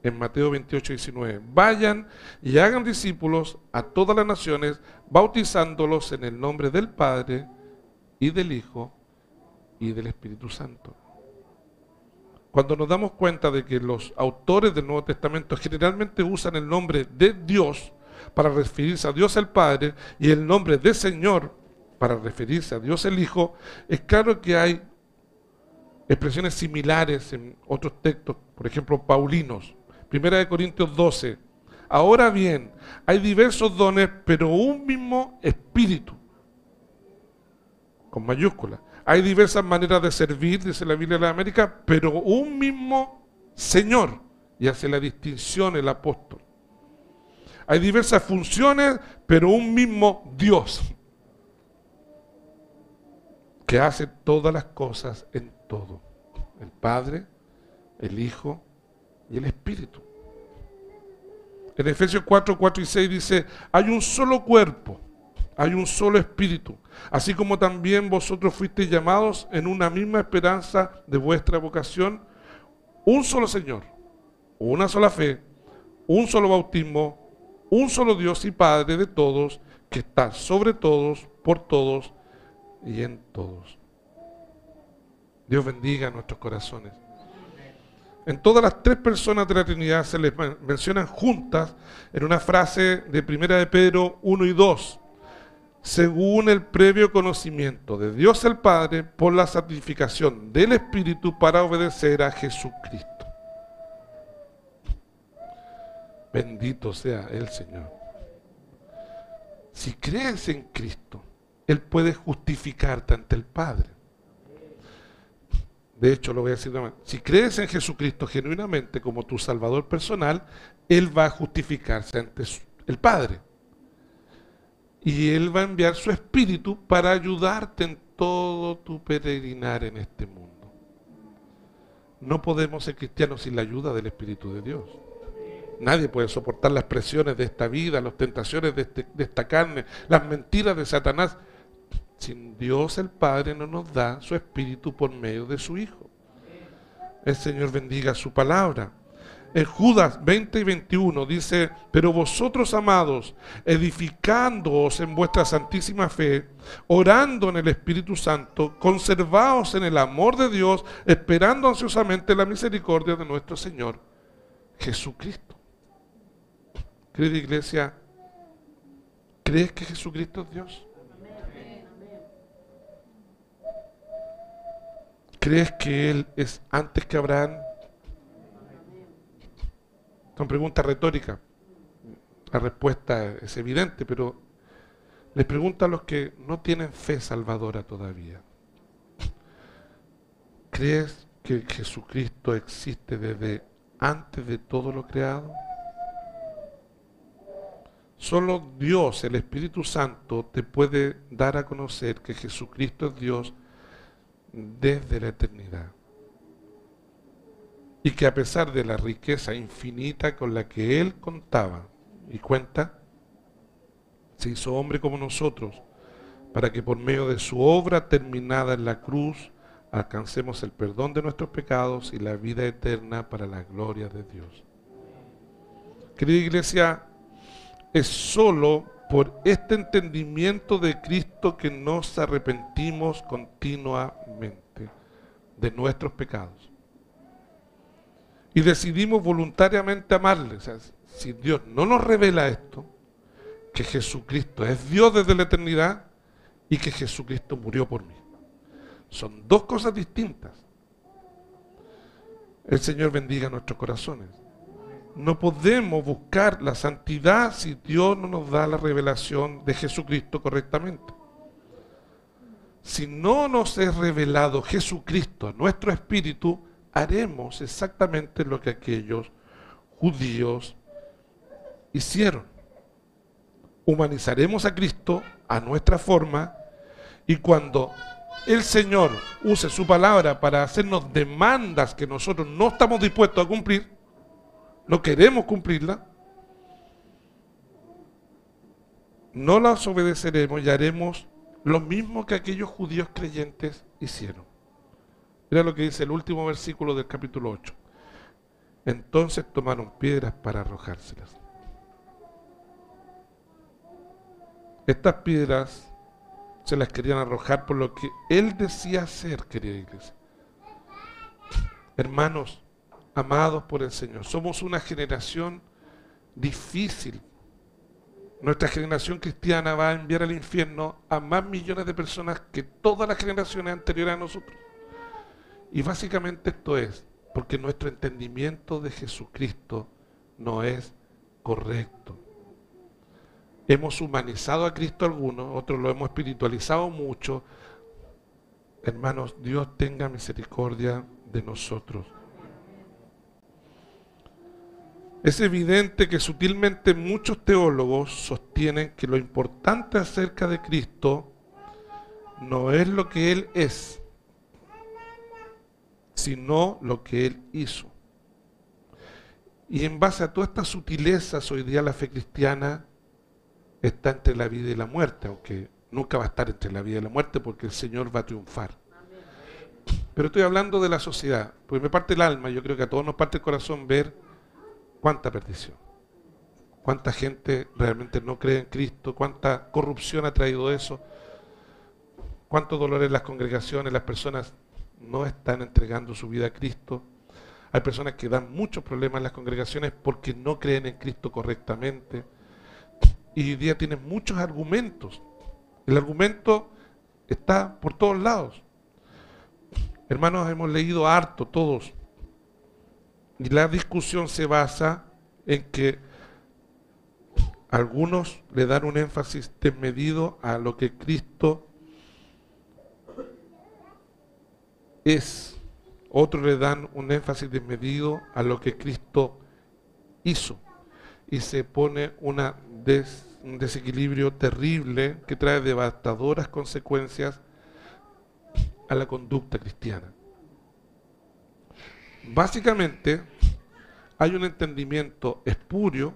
A: en Mateo 28, 19. Vayan y hagan discípulos a todas las naciones, bautizándolos en el nombre del Padre y del Hijo y del Espíritu Santo. Cuando nos damos cuenta de que los autores del Nuevo Testamento generalmente usan el nombre de Dios para referirse a Dios el Padre y el nombre de Señor para referirse a Dios el Hijo, es claro que hay expresiones similares en otros textos, por ejemplo, paulinos. 1 Corintios 12. Ahora bien, hay diversos dones, pero un mismo Espíritu, con mayúscula. Hay diversas maneras de servir, dice la Biblia de la América, pero un mismo Señor, y hace la distinción el apóstol. Hay diversas funciones, pero un mismo Dios, que hace todas las cosas en todo. El Padre, el Hijo y el Espíritu. En Efesios 4, 4 y 6 dice, hay un solo cuerpo, hay un solo Espíritu, así como también vosotros fuisteis llamados en una misma esperanza de vuestra vocación, un solo Señor, una sola fe, un solo bautismo, un solo Dios y Padre de todos, que está sobre todos, por todos y en todos. Dios bendiga nuestros corazones. En todas las tres personas de la Trinidad se les mencionan juntas en una frase de 1 de Pedro 1 y 2, según el previo conocimiento de Dios el Padre por la santificación del Espíritu para obedecer a Jesucristo. Bendito sea el Señor. Si crees en Cristo, Él puede justificarte ante el Padre. De hecho, lo voy a decir de nuevo. Si crees en Jesucristo genuinamente como tu Salvador personal, Él va a justificarse ante el Padre. Y Él va a enviar su Espíritu para ayudarte en todo tu peregrinar en este mundo. No podemos ser cristianos sin la ayuda del Espíritu de Dios. Nadie puede soportar las presiones de esta vida, las tentaciones de esta carne, las mentiras de Satanás. Sin Dios el Padre no nos da su Espíritu por medio de su Hijo. El Señor bendiga su palabra. En Judas 20 y 21 dice, pero vosotros, amados, edificándoos en vuestra santísima fe, orando en el Espíritu Santo, conservaos en el amor de Dios, esperando ansiosamente la misericordia de nuestro Señor Jesucristo. Querida iglesia, ¿crees que Jesucristo es Dios? ¿Crees que Él es antes que Abraham? Son preguntas retóricas. La respuesta es evidente, pero les pregunto a los que no tienen fe salvadora todavía. ¿Crees que Jesucristo existe desde antes de todo lo creado? Solo Dios, el Espíritu Santo, te puede dar a conocer que Jesucristo es Dios desde la eternidad. Y que a pesar de la riqueza infinita con la que Él contaba y cuenta, se hizo hombre como nosotros, para que por medio de su obra terminada en la cruz, alcancemos el perdón de nuestros pecados y la vida eterna para la gloria de Dios. Querida iglesia, es solo por este entendimiento de Cristo que nos arrepentimos continuamente de nuestros pecados. Y decidimos voluntariamente amarle. O sea, si Dios no nos revela esto, que Jesucristo es Dios desde la eternidad y que Jesucristo murió por mí. Son dos cosas distintas. El Señor bendiga nuestros corazones. No podemos buscar la santidad si Dios no nos da la revelación de Jesucristo correctamente. Si no nos es revelado Jesucristo a nuestro espíritu, haremos exactamente lo que aquellos judíos hicieron. Humanizaremos a Cristo a nuestra forma, y cuando el Señor use su palabra para hacernos demandas que nosotros no estamos dispuestos a cumplir, no queremos cumplirla, no las obedeceremos y haremos lo mismo que aquellos judíos creyentes hicieron. Mira lo que dice el último versículo del capítulo 8. Entonces tomaron piedras para arrojárselas. Estas piedras se las querían arrojar por lo que él decía hacer, querida iglesia. Hermanos, amados por el Señor, somos una generación difícil. Nuestra generación cristiana va a enviar al infierno a más millones de personas que todas las generaciones anteriores a nosotros. Y básicamente esto es porque nuestro entendimiento de Jesucristo no es correcto. Hemos humanizado a Cristo algunos, otros lo hemos espiritualizado mucho. Hermanos, Dios tenga misericordia de nosotros. Es evidente que sutilmente muchos teólogos sostienen que lo importante acerca de Cristo no es lo que Él es, sino lo que Él hizo. Y en base a todas estas sutilezas, hoy día la fe cristiana está entre la vida y la muerte, aunque nunca va a estar entre la vida y la muerte porque el Señor va a triunfar. Pero estoy hablando de la sociedad, porque me parte el alma, yo creo que a todos nos parte el corazón ver cuánta perdición, cuánta gente realmente no cree en Cristo, cuánta corrupción ha traído eso, cuánto dolor en las congregaciones, las personas no están entregando su vida a Cristo. Hay personas que dan muchos problemas en las congregaciones porque no creen en Cristo correctamente. Y hoy día tienen muchos argumentos. El argumento está por todos lados. Hermanos, hemos leído harto todos. Y la discusión se basa en que algunos le dan un énfasis desmedido a lo que Cristo es. Otros le dan un énfasis desmedido a lo que Cristo hizo. Y se pone un desequilibrio terrible que trae devastadoras consecuencias a la conducta cristiana. Básicamente, hay un entendimiento espurio,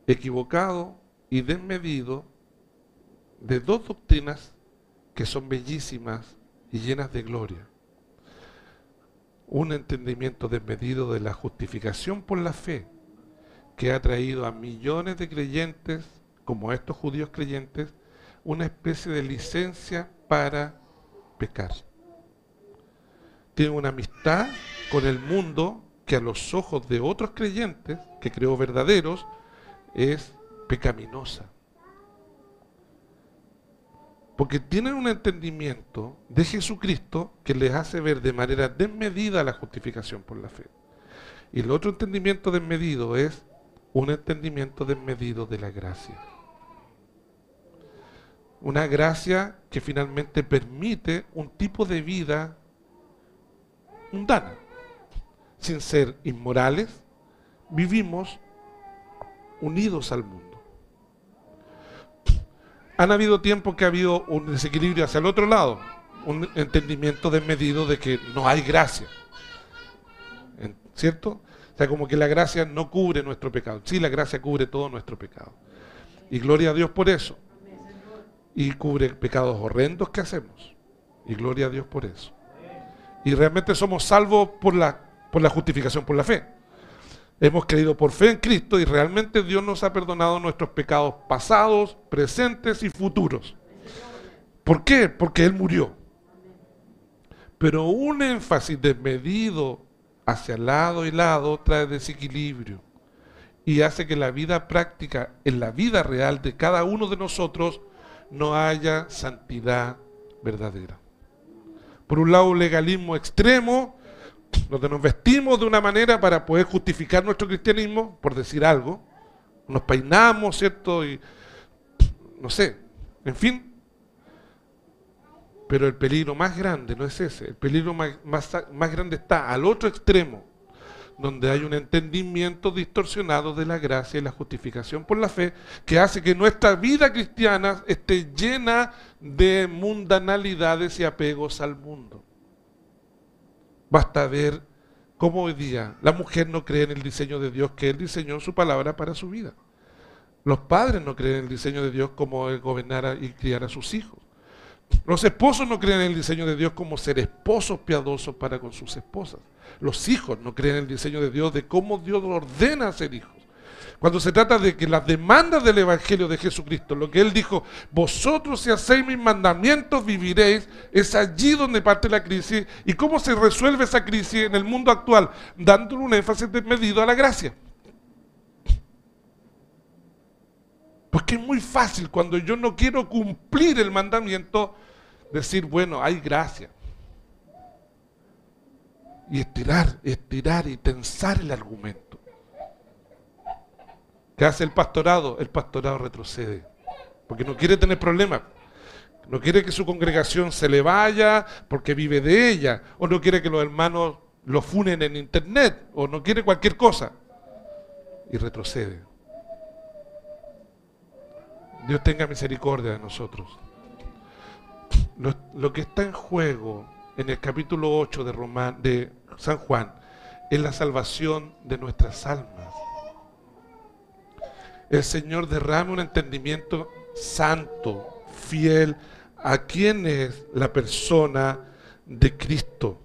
A: equivocado y desmedido de dos doctrinas que son bellísimas y llenas de gloria. Un entendimiento desmedido de la justificación por la fe, que ha traído a millones de creyentes, como estos judíos creyentes, una especie de licencia para pecar. Tienen una amistad con el mundo que a los ojos de otros creyentes, que creo verdaderos, es pecaminosa. Porque tienen un entendimiento de Jesucristo que les hace ver de manera desmedida la justificación por la fe. Y el otro entendimiento desmedido es un entendimiento desmedido de la gracia. Una gracia que finalmente permite un tipo de vida mundana. Sin ser inmorales, vivimos unidos al mundo. Han habido tiempos que ha habido un desequilibrio hacia el otro lado, un entendimiento desmedido de que no hay gracia. ¿Cierto? O sea, como que la gracia no cubre nuestro pecado. Sí, la gracia cubre todo nuestro pecado. Y gloria a Dios por eso. Y cubre pecados horrendos que hacemos. Y gloria a Dios por eso. Y realmente somos salvos por la justificación por la fe. Hemos creído por fe en Cristo y realmente Dios nos ha perdonado nuestros pecados pasados, presentes y futuros. ¿Por qué? Porque Él murió. Pero un énfasis desmedido hacia lado y lado trae desequilibrio y hace que la vida práctica, en la vida real de cada uno de nosotros, no haya santidad verdadera. Por un lado, un legalismo extremo, donde nos vestimos de una manera para poder justificar nuestro cristianismo, por decir algo, nos peinamos, ¿cierto? Y no sé, en fin. Pero el peligro más grande no es ese, el peligro más grande está al otro extremo, donde hay un entendimiento distorsionado de la gracia y la justificación por la fe, que hace que nuestra vida cristiana esté llena de mundanalidades y apegos al mundo. Basta ver cómo hoy día la mujer no cree en el diseño de Dios que Él diseñó en su palabra para su vida. Los padres no creen en el diseño de Dios como Él gobernara y criara a sus hijos. Los esposos no creen en el diseño de Dios como ser esposos piadosos para con sus esposas. Los hijos no creen en el diseño de Dios de cómo Dios ordena ser hijos. Cuando se trata de que las demandas del Evangelio de Jesucristo, lo que Él dijo, vosotros si hacéis mis mandamientos viviréis, es allí donde parte la crisis. ¿Y cómo se resuelve esa crisis en el mundo actual? Dándole un énfasis desmedido a la gracia. Porque es muy fácil cuando yo no quiero cumplir el mandamiento, decir, bueno, hay gracia. Y estirar y tensar el argumento. ¿Qué hace el pastorado? El pastorado retrocede, porque no quiere tener problemas. No quiere que su congregación se le vaya porque vive de ella, o no quiere que los hermanos lo funen en internet, o no quiere cualquier cosa. Y retrocede. Dios tenga misericordia de nosotros. Lo que está en juego en el capítulo 8 de San Juan es la salvación de nuestras almas. El Señor derrame un entendimiento santo, fiel, a quién es la persona de Cristo.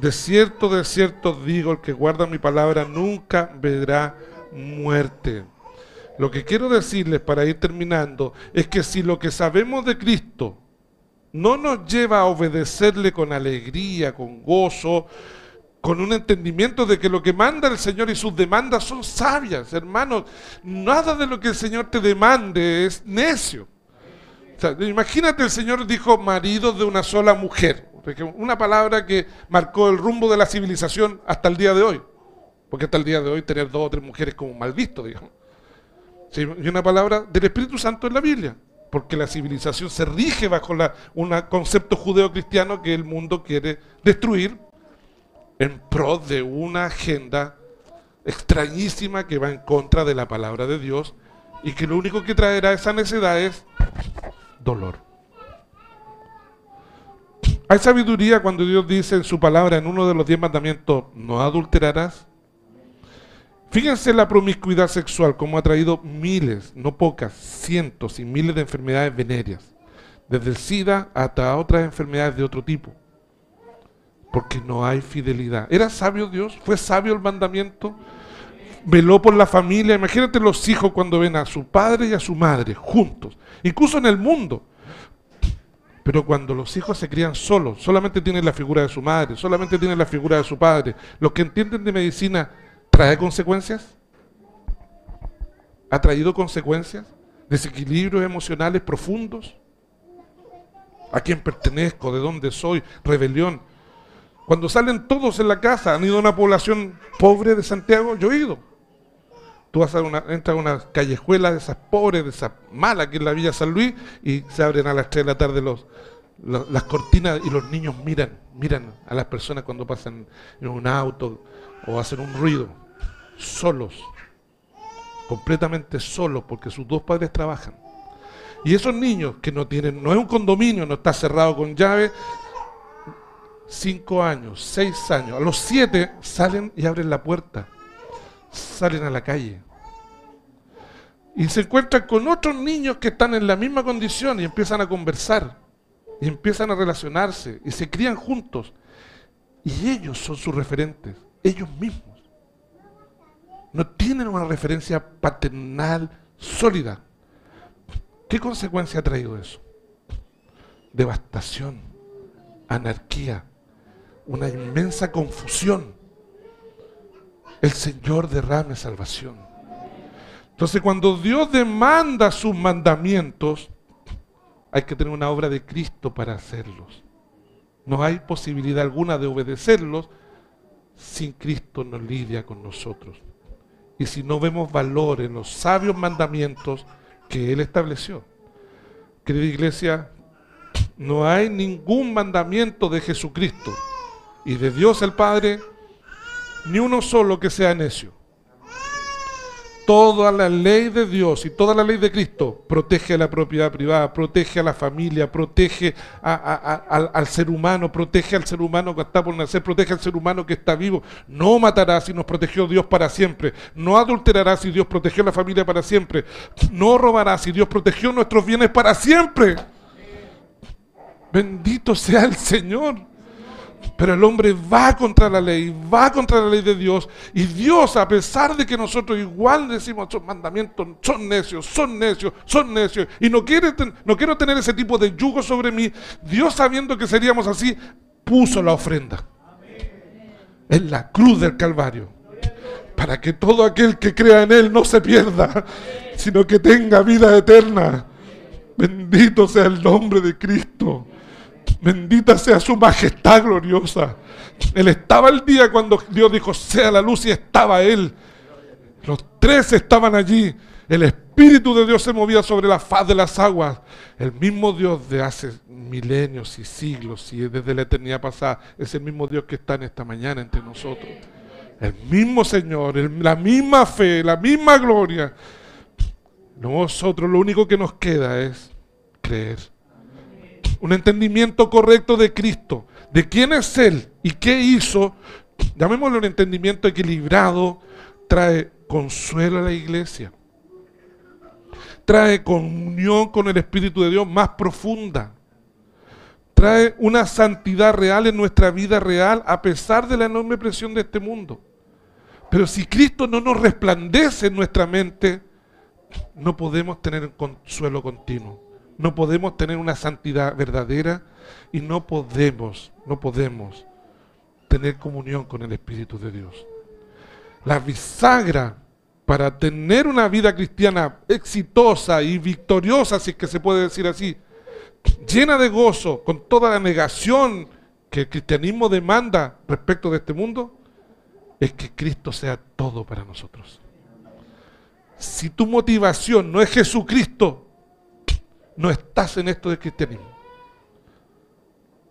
A: De cierto digo, el que guarda mi palabra nunca verá muerte. Lo que quiero decirles para ir terminando es que si lo que sabemos de Cristo no nos lleva a obedecerle con alegría, con gozo, con un entendimiento de que lo que manda el Señor y sus demandas son sabias, hermanos, nada de lo que el Señor te demande es necio. O sea, imagínate, el Señor dijo maridos de una sola mujer, una palabra que marcó el rumbo de la civilización hasta el día de hoy, porque hasta el día de hoy tener 2 o 3 mujeres como mal visto, digamos. Sí, y una palabra del Espíritu Santo en la Biblia, porque la civilización se rige bajo un concepto judeo-cristiano que el mundo quiere destruir en pro de una agenda extrañísima que va en contra de la palabra de Dios y que lo único que traerá esa necedad es dolor. Hay sabiduría cuando Dios dice en su palabra, en uno de los 10 mandamientos, no adulterarás. Fíjense la promiscuidad sexual, como ha traído miles, no pocas, cientos y miles de enfermedades venéreas, desde el SIDA hasta otras enfermedades de otro tipo. Porque no hay fidelidad. ¿Era sabio Dios? ¿Fue sabio el mandamiento? Veló por la familia. Imagínate los hijos cuando ven a su padre y a su madre juntos, incluso en el mundo. Pero cuando los hijos se crían solos, solamente tienen la figura de su madre, solamente tienen la figura de su padre. Los que entienden de medicina, ¿trae consecuencias? ¿Ha traído consecuencias? ¿Desequilibrios emocionales profundos? ¿A quién pertenezco? ¿De dónde soy? Rebelión. Cuando salen todos en la casa, han ido a una población pobre de Santiago, yo he ido. Tú vas entras a una callejuela de esas pobres, de esas malas, que es la Villa San Luis, y se abren a las 3 de la tarde las cortinas y los niños miran a las personas cuando pasan en un auto o hacen un ruido, solos, completamente solos, porque sus 2 padres trabajan. Y esos niños que no es un condominio, no está cerrado con llave, 5 años, 6 años, a los 7 salen y abren la puerta, salen a la calle y se encuentran con otros niños que están en la misma condición y empiezan a conversar y empiezan a relacionarse y se crían juntos y ellos son sus referentes, ellos mismos no tienen una referencia paternal sólida. ¿Qué consecuencia ha traído eso? Devastación, anarquía, una inmensa confusión. El Señor derrame salvación. Entonces, cuando Dios demanda sus mandamientos, hay que tener una obra de Cristo para hacerlos. No hay posibilidad alguna de obedecerlos sin Cristo nos lidia con nosotros. Y si no vemos valor en los sabios mandamientos que Él estableció. Querida iglesia, no hay ningún mandamiento de Jesucristo y de Dios el Padre, ni uno solo que sea necio. Toda la ley de Dios y toda la ley de Cristo protege a la propiedad privada, protege a la familia, protege al ser humano, protege al ser humano que está por nacer, protege al ser humano que está vivo. No matarás si nos protegió Dios para siempre. No adulterarás si Dios protegió a la familia para siempre. No robarás si Dios protegió nuestros bienes para siempre. Bendito sea el Señor. Pero el hombre va contra la ley de Dios, y Dios, a pesar de que nosotros igual decimos esos mandamientos, son necios, y no quiero tener ese tipo de yugo sobre mí, Dios, sabiendo que seríamos así, puso la ofrenda en la cruz del Calvario, para que todo aquel que crea en Él no se pierda, sino que tenga vida eterna. Bendito sea el nombre de Cristo. Bendita sea su majestad gloriosa. Él estaba el día cuando Dios dijo, sea la luz, y estaba Él. Los tres estaban allí. El Espíritu de Dios se movía sobre la faz de las aguas. El mismo Dios de hace milenios y siglos, y desde la eternidad pasada, es el mismo Dios que está en esta mañana entre nosotros. El mismo Señor, la misma fe, la misma gloria. Nosotros lo único que nos queda es creer. Un entendimiento correcto de Cristo, de quién es Él y qué hizo, llamémoslo un entendimiento equilibrado, trae consuelo a la iglesia, trae comunión con el Espíritu de Dios más profunda, trae una santidad real en nuestra vida real a pesar de la enorme presión de este mundo. Pero si Cristo no nos resplandece en nuestra mente, no podemos tener un consuelo continuo. No podemos tener una santidad verdadera, y no podemos tener comunión con el Espíritu de Dios. La bisagra para tener una vida cristiana exitosa y victoriosa, si es que se puede decir así, llena de gozo, con toda la negación que el cristianismo demanda respecto de este mundo, es que Cristo sea todo para nosotros. Si tu motivación no es Jesucristo, no estás en esto del cristianismo.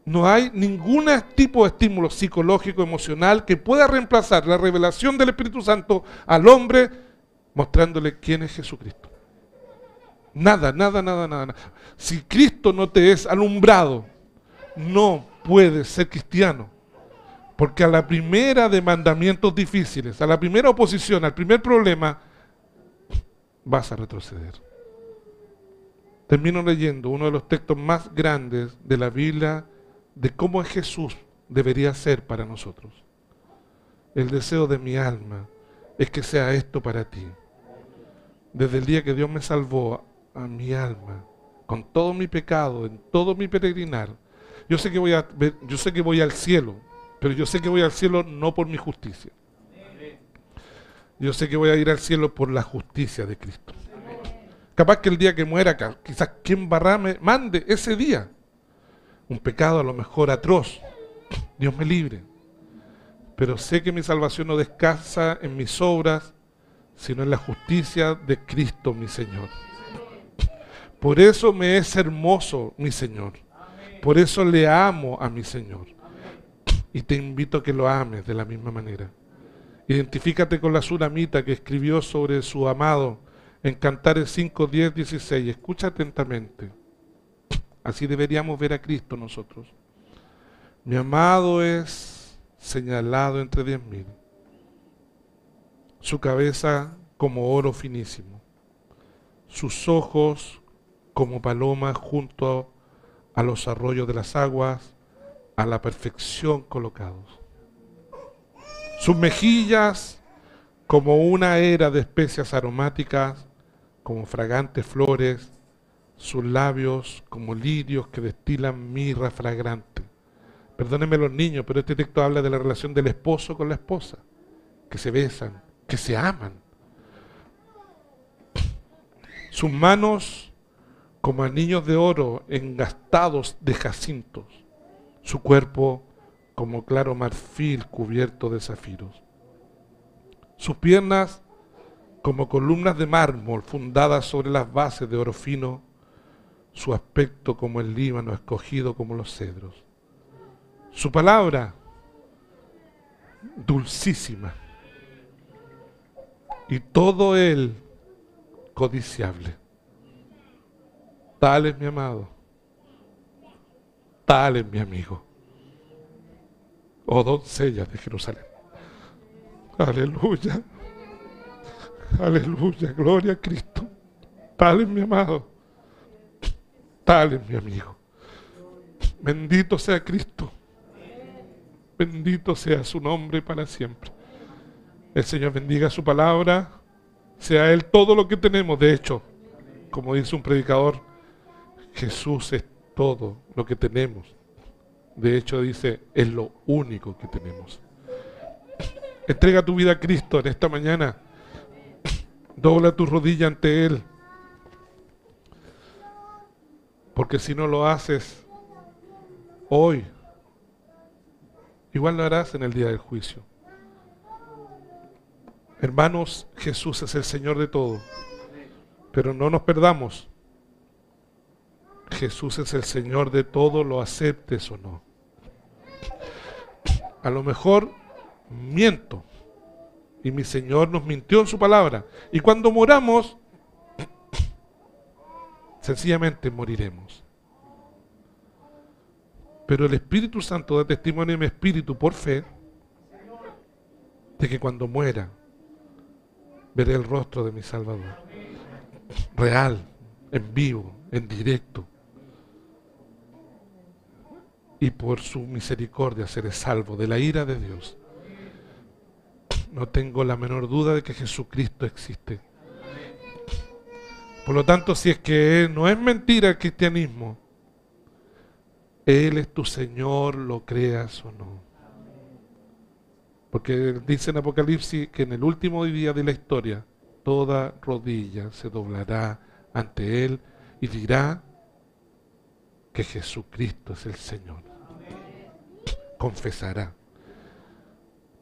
A: No hay ningún tipo de estímulo psicológico, emocional, que pueda reemplazar la revelación del Espíritu Santo al hombre, mostrándole quién es Jesucristo. Nada. Si Cristo no te es alumbrado, no puedes ser cristiano. Porque a la primera de mandamientos difíciles, a la primera oposición, al primer problema, vas a retroceder. Termino leyendo uno de los textos más grandes de la Biblia de cómo Jesús debería ser para nosotros. El deseo de mi alma es que sea esto para ti. Desde el día que Dios me salvó a mi alma, con todo mi pecado, en todo mi peregrinar, yo sé que voy al cielo, pero yo sé que voy al cielo no por mi justicia. Yo sé que voy a ir al cielo por la justicia de Cristo. Capaz que el día que muera, quizás quien me mande ese día un pecado a lo mejor atroz. Dios me libre. Pero sé que mi salvación no descansa en mis obras, sino en la justicia de Cristo mi Señor. Por eso me es hermoso mi Señor. Por eso le amo a mi Señor. Y te invito a que lo ames de la misma manera. Identifícate con la Sulamita que escribió sobre su amado en Cantares 5, 10, 16. Escucha atentamente. Así deberíamos ver a Cristo nosotros. Mi amado es señalado entre 10.000. Su cabeza como oro finísimo. Sus ojos como palomas junto a los arroyos de las aguas, a la perfección colocados. Sus mejillas como una era de especias aromáticas, como fragantes flores, sus labios como lirios que destilan mirra fragrante. Perdónenme los niños, pero este texto habla de la relación del esposo con la esposa, que se besan, que se aman. Sus manos como anillos de oro engastados de jacintos, su cuerpo como claro marfil cubierto de zafiros. Sus piernas como columnas de mármol fundadas sobre las bases de oro fino, su aspecto como el Líbano escogido como los cedros. Su palabra, dulcísima. y todo él codiciable. Tal es mi amado, tal es mi amigo, oh doncella de Jerusalén. Aleluya, aleluya, gloria a Cristo. Tal es mi amado, tal es mi amigo. Bendito sea Cristo, bendito sea su nombre para siempre. El Señor bendiga su palabra, sea Él todo lo que tenemos. De hecho, como dice un predicador, Jesús es todo lo que tenemos. De hecho, dice, es lo único que tenemos. Entrega tu vida a Cristo en esta mañana. Dobla tu rodilla ante Él. Porque si no lo haces hoy, igual lo harás en el día del juicio. Hermanos, Jesús es el Señor de todo. Pero no nos perdamos. Jesús es el Señor de todo, lo aceptes o no. A lo mejor miento. Y mi Señor nos mintió en su palabra. Y cuando moramos, sencillamente moriremos. Pero el Espíritu Santo da testimonio en mi espíritu por fe de que cuando muera veré el rostro de mi Salvador. Real, en vivo, en directo. Y por su misericordia seré salvo de la ira de Dios. No tengo la menor duda de que Jesucristo existe. Por lo tanto, si es que no es mentira el cristianismo, Él es tu Señor, lo creas o no. Porque dice en Apocalipsis que en el último día de la historia, toda rodilla se doblará ante Él y dirá que Jesucristo es el Señor. Confesará.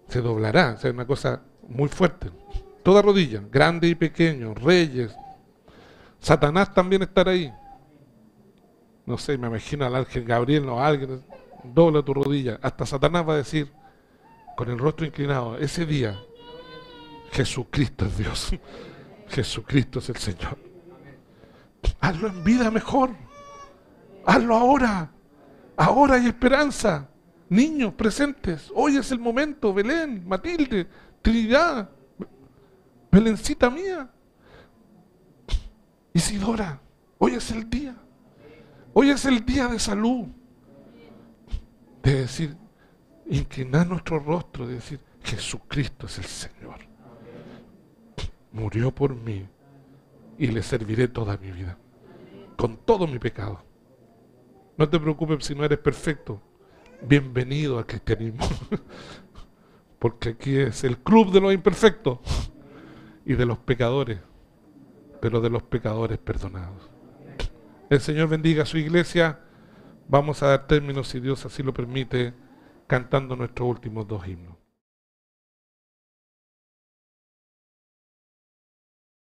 A: Se doblará, o sea, es una cosa muy fuerte. Toda rodilla, grande y pequeño, reyes. Satanás también estará ahí. No sé, me imagino al ángel Gabriel, no, alguien, dobla tu rodilla. Hasta Satanás va a decir, con el rostro inclinado, ese día, Jesucristo es Dios. Jesucristo es el Señor. Hazlo en vida mejor. Hazlo ahora. Ahora hay esperanza. Niños presentes, hoy es el momento. Belén, Matilde, Trinidad, Belencita mía, Isidora, hoy es el día. Hoy es el día de salud. De decir, inclinar nuestro rostro, de decir, Jesucristo es el Señor. Murió por mí y le serviré toda mi vida, con todo mi pecado. No te preocupes si no eres perfecto. Bienvenido al cristianismo. Porque aquí es el club de los imperfectos y de los pecadores, pero de los pecadores perdonados. El Señor bendiga a su iglesia. Vamos a dar términos, si Dios así lo permite, cantando nuestros últimos 2 himnos.